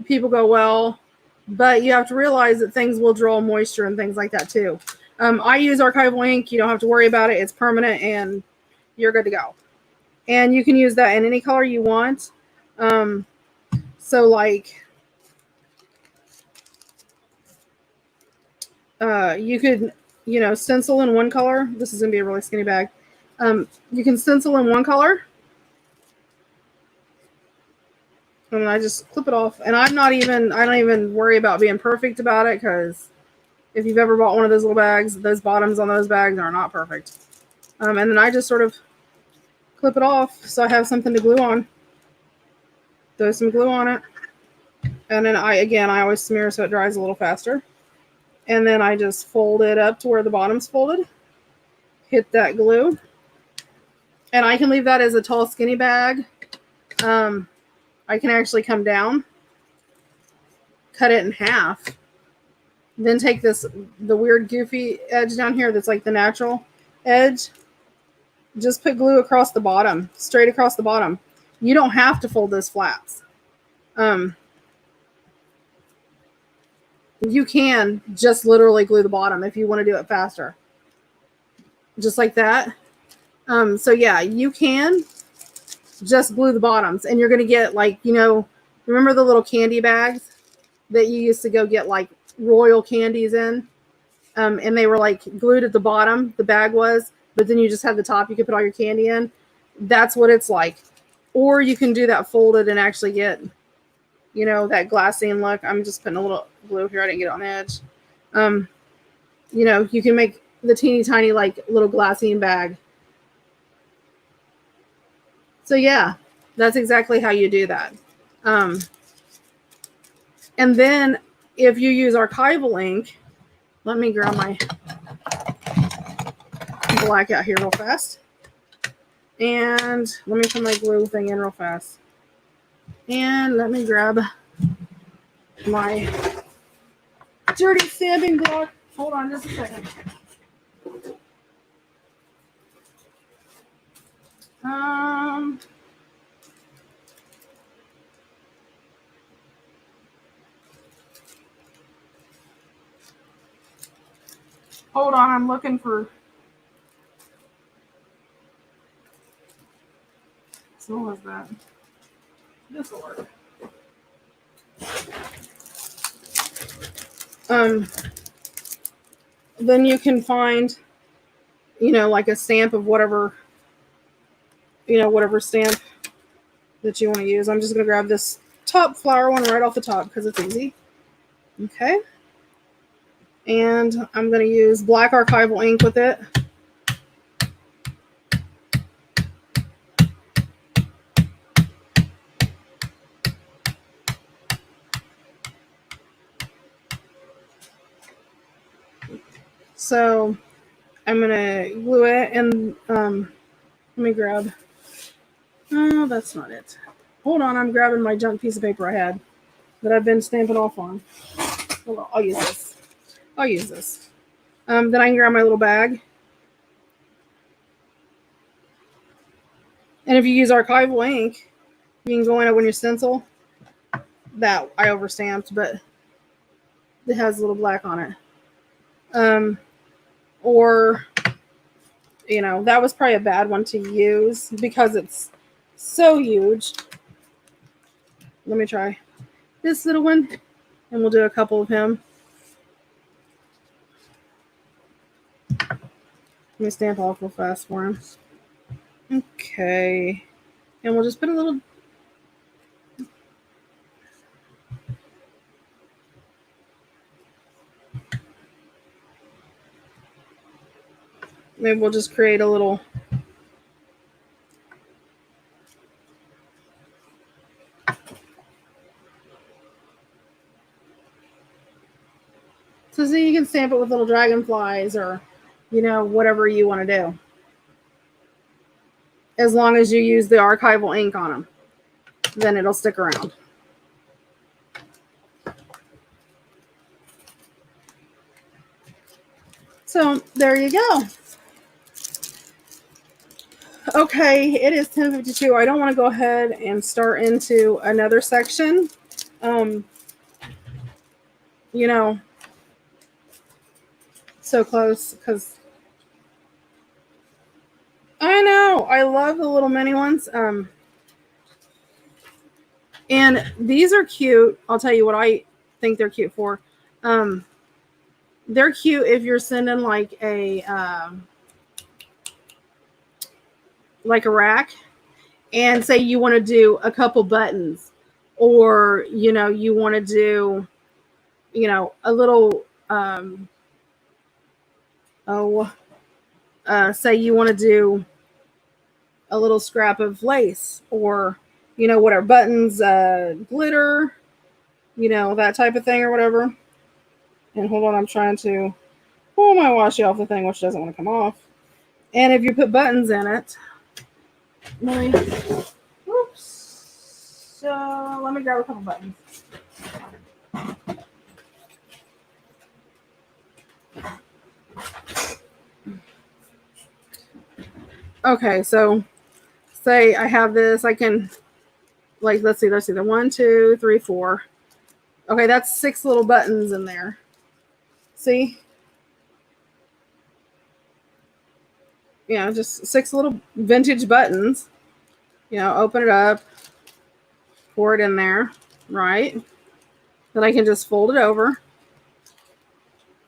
people go, well, but you have to realize that things will draw moisture and things like that too. I use archival ink. You don't have to worry about it. It's permanent and you're good to go. And you can use that in any color you want. So like, you could, stencil in one color. This is going to be a really skinny bag. You can stencil in one color. And I just clip it off. And I don't even worry about being perfect about it, because if you've ever bought one of those little bags, those bottoms on those bags are not perfect. And then I just sort of clip it off so I have something to glue on. Throw some glue on it. And then I always smear so it dries a little faster. And then I just fold it up to where the bottom's folded. Hit that glue. And I can leave that as a tall, skinny bag. I can actually come down, cut it in half, then take the weird goofy edge down here that's like the natural edge. Just put glue across the bottom, straight across the bottom. You don't have to fold those flaps. You can just literally glue the bottom if you want to do it faster. Just like that. So yeah, you can just glue the bottoms, and you're going to get like, remember the little candy bags that you used to go get like royal candies in? And they were like glued at the bottom, the bag was, but then you just had the top you could put all your candy in. That's what it's like. Or you can do that folded and actually get, that glassine look. I'm just putting a little glue here. I didn't get it on the edge. You can make the teeny tiny like little glassine bag. So yeah, that's exactly how you do that. And then if you use archival ink, let me grab my black out here real fast. And let me put my glue thing in real fast. And let me grab my dirty stamping block. Hold on just a second. Hold on, I'm looking for. So what was that? This will work. Then you can find, like a stamp of whatever, whatever stamp that you want to use. I'm just going to grab this top flower one right off the top because it's easy. Okay. And I'm going to use black archival ink with it. So I'm going to glue it, and let me grab, oh, that's not it. Hold on, I'm grabbing my junk piece of paper I had that I've been stamping off on. Hold on, I'll use this. Then I can grab my little bag. And if you use archival ink, you can go in it when you stencil. That I overstamped, but that has a little black on it. Or, you know, that was probably a bad one to use because it's so huge. Let me try this little one, and we'll do a couple of him. Let me stamp off real fast for him. Okay. And we'll just put a little... Maybe we'll just create a little... So see, you can stamp it with little dragonflies or, you know, whatever you want to do. As long as you use the archival ink on them, then it'll stick around. So there you go. Okay, it is 10:52. I don't want to go ahead and start into another section. You know, so close because I know I love the little mini ones. And these are cute. I'll tell you what I think they're cute for. They're cute if you're sending like a rack, and say you want to do a couple buttons, or you know you want to do, you know, a little say you want to do a little scrap of lace, or you know, whatever, buttons, glitter, you know, that type of thing or whatever. And hold on, I'm trying to pull my washi off the thing, which doesn't want to come off. And if you put buttons in it, so let me grab a couple buttons. Okay, so say I have this, I can, like, let's see, the 1, 2, 3, 4. Okay, that's 6 little buttons in there. See? Yeah, just 6 little vintage buttons. You know, open it up, pour it in there, right? Then I can just fold it over.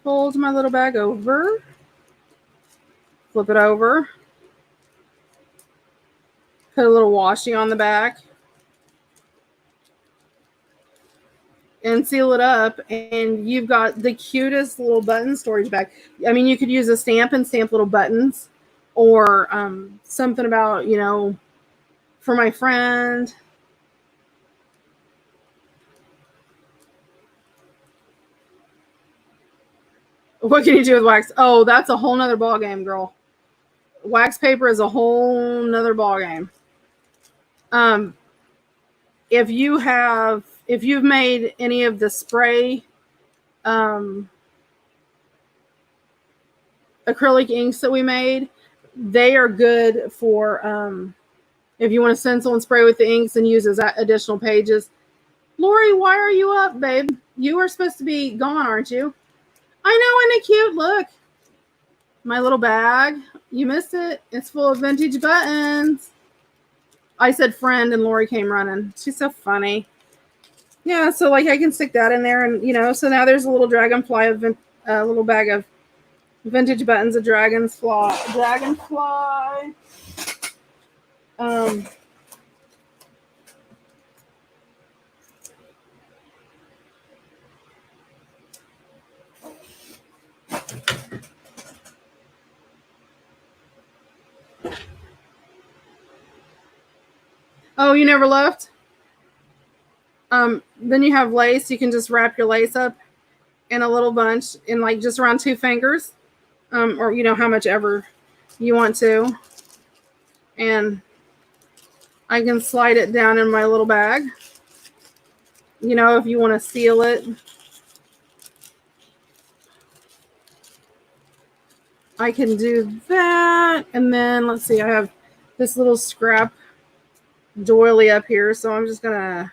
Fold my little bag over. Flip it over. Put a little washi on the back. And seal it up, and you've got the cutest little button storage bag. I mean, you could use a stamp and stamp little buttons, or something about, you know, for my friend. What can you do with wax? Oh, that's a whole nother ball game, girl. Wax paper is a whole nother ball game. If you've made any of the spray acrylic inks that we made, they are good for if you want to stencil and spray with the inks and use as additional pages. Lori, why are you up, babe? You are supposed to be gone, aren't you? I know, isn't it cute? Look, my little bag. You missed it. It's full of vintage buttons. I said friend, and Lori came running. She's so funny. Yeah, so like I can stick that in there, and you know, so now there's a little dragonfly of a little bag of vintage buttons, a dragonfly. Oh, you never left? Then you have lace. You can just wrap your lace up in a little bunch in like just around 2 fingers, or you know, how much ever you want to. And I can slide it down in my little bag. You know, if you want to seal it. I can do that. And then let's see, I have this little scrap doily up here. So I'm just gonna,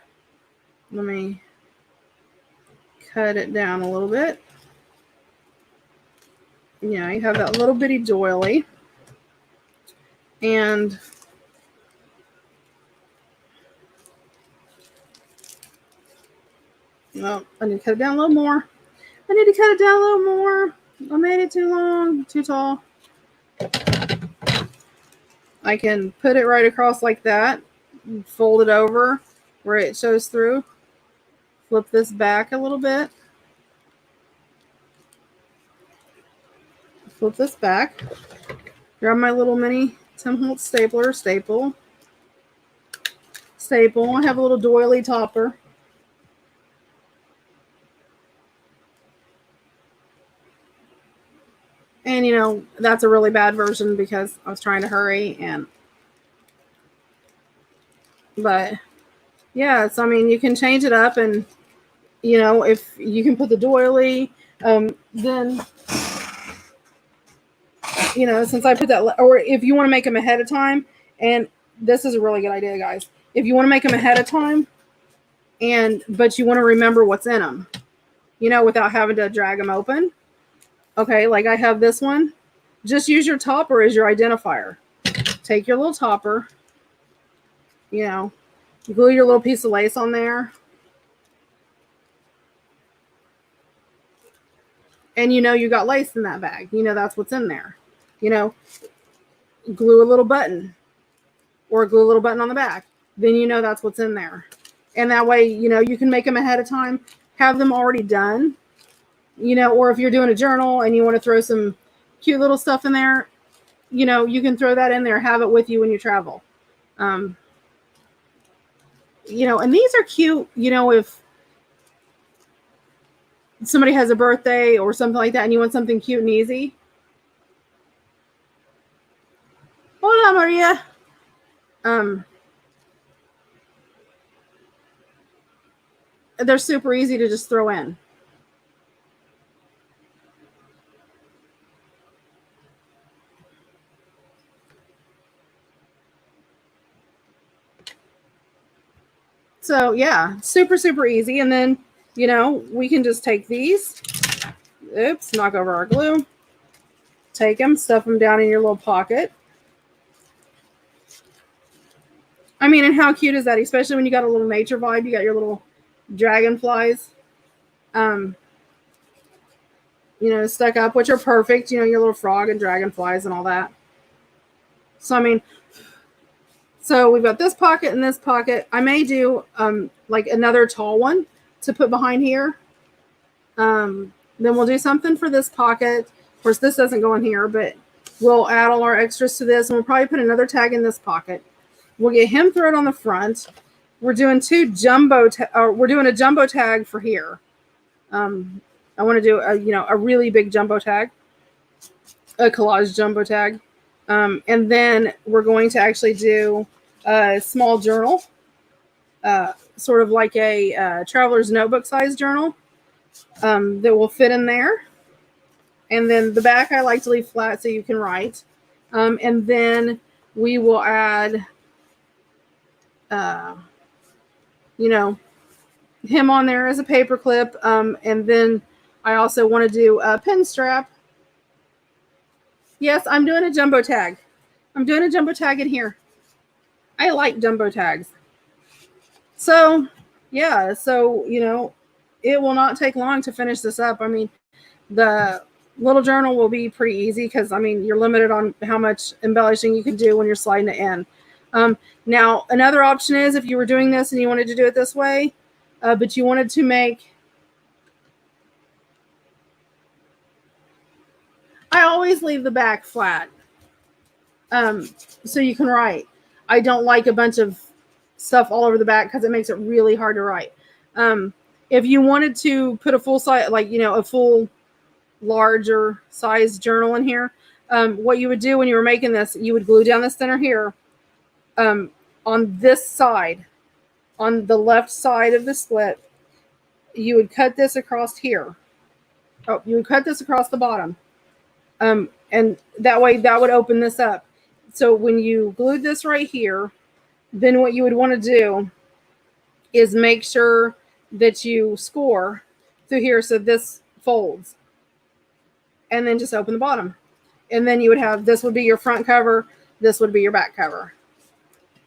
let me cut it down a little bit. Yeah, you have that little bitty doily. And well, I need to cut it down a little more. I need to cut it down a little more. I made it too long, too tall. I can put it right across like that, fold it over where it shows through, flip this back a little bit, flip this back, grab my little mini Tim Holtz stapler, staple. I have a little doily topper. And, you know, that's a really bad version because I was trying to hurry. But, yeah, so, I mean, you can change it up. And, you know, if you can put the doily, then, you know, since I put that, or if you want to make them ahead of time, and this is a really good idea, guys. If you want to make them ahead of time, but you want to remember what's in them, you know, without having to drag them open. Okay, like I have this one. Just use your topper as your identifier. Take your little topper, you know, glue your little piece of lace on there. And you know you got lace in that bag. You know that's what's in there. You know, glue a little button or glue a little button on the back. Then you know that's what's in there. And that way, you know, you can make them ahead of time, have them already done. You know, or if you're doing a journal and you want to throw some cute little stuff in there, you know, you can throw that in there, have it with you when you travel. You know, and these are cute, you know, if somebody has a birthday or something like that and you want something cute and easy. Hola, Maria. They're super easy to just throw in. So yeah, super, super easy. And then, you know, we can just take these. Oops, knock over our glue. Take them, stuff them down in your little pocket. I mean, and how cute is that? Especially when you got a little nature vibe. You got your little dragonflies, you know, stuck up, which are perfect. You know, your little frog and dragonflies and all that. So, I mean, so we've got this pocket and this pocket. I may do like another tall one to put behind here. Then we'll do something for this pocket. Of course, this doesn't go in here, but we'll add all our extras to this, and we'll probably put another tag in this pocket. We'll get hem thread on the front. We're doing we're doing a jumbo tag for here. I want to do a really big jumbo tag, a collage jumbo tag, and then we're going to actually do a small journal, sort of like a traveler's notebook size journal that will fit in there. And then the back I like to leave flat so you can write. And then we will add, you know, him on there as a paper clip. And then I also want to do a pin strap. Yes, I'm doing a jumbo tag. I'm doing a jumbo tag in here. I like jumbo tags. So, yeah. So, you know, it will not take long to finish this up. I mean, the little journal will be pretty easy because, I mean, you're limited on how much embellishing you can do when you're sliding it in. Now, another option is if you were doing this and you wanted to do it this way, but you wanted to make... I always leave the back flat so you can write. I don't like a bunch of stuff all over the back because it makes it really hard to write. If you wanted to put a full size, like, you know, a full larger size journal in here, what you would do when you were making this, you would glue down the center here on this side, on the left side of the split. You would cut this across here. Oh, you would cut this across the bottom. And that way that would open this up. So when you glued this right here, then what you would want to do is make sure that you score through here. So this folds. And then just open the bottom. And then you would have, this would be your front cover. This would be your back cover.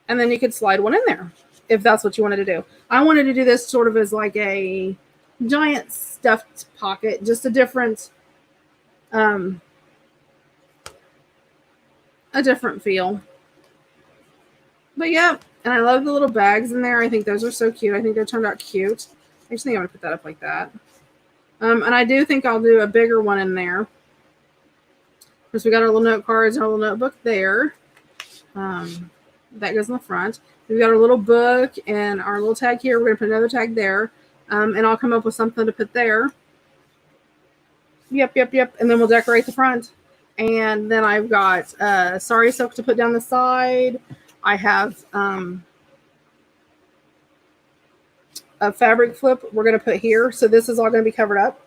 And then you could slide one in there if that's what you wanted to do. I wanted to do this sort of as like a giant stuffed pocket, just a different feel. But yeah, and I love the little bags in there. I think those are so cute. I think they turned out cute. I just think I'm gonna put that up like that. And I do think I'll do a bigger one in there. Because we got our little note cards and our little notebook there. That goes in the front. We've got our little book and our little tag here. We're going to put another tag there. And I'll come up with something to put there. Yep. And then we'll decorate the front. And then I've got sari silk to put down the side. I have a fabric flip we're going to put here. So this is all going to be covered up.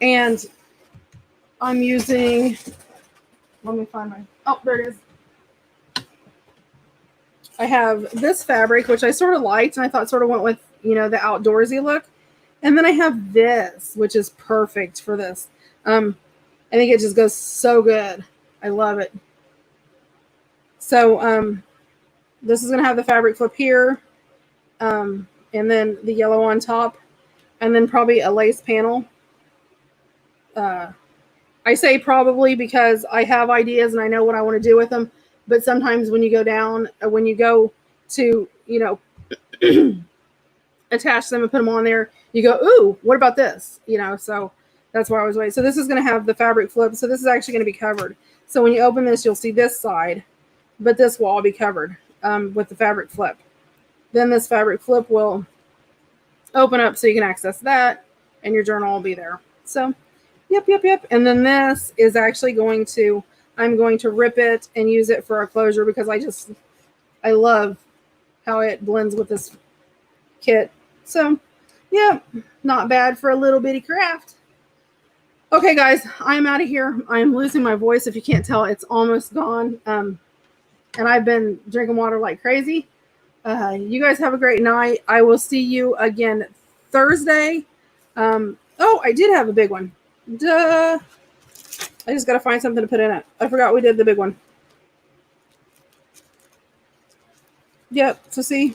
And I'm using, let me find my, oh, there it is. I have this fabric, which I sort of liked, and I thought sort of went with, the outdoorsy look. And then I have this, which is perfect for this. I think it just goes so good. I love it. So this is going to have the fabric flip here, and then the yellow on top, and then probably a lace panel. I say probably because I have ideas and I know what I want to do with them. But sometimes when you go down, when you go to, attach them and put them on there, you go, ooh, what about this? So that's why I was waiting. So this is going to have the fabric flip. So this is actually going to be covered. So when you open this, you'll see this side, but this will all be covered with the fabric flip. Then this fabric flip will open up so you can access that and your journal will be there. So Yep. And then this is actually I'm going to rip it and use it for a closure because I love how it blends with this kit. So, yeah, not bad for a little bitty craft. Okay, guys, I'm out of here. I'm losing my voice. If you can't tell, it's almost gone. And I've been drinking water like crazy. You guys have a great night. I will see you again Thursday. I did have a big one. Duh. I just got to find something to put in it. I forgot we did the big one. Yep. So see,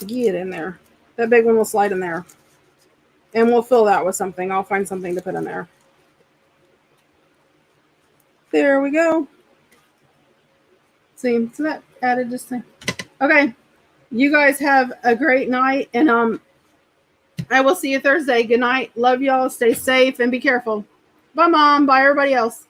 get in there. That big one will slide in there. And we'll fill that with something. I'll find something to put in there. There we go. See, so that added just thing. Okay. You guys have a great night. And I will see you Thursday. Good night. Love y'all. Stay safe and be careful. Bye, Mom. Bye, everybody else.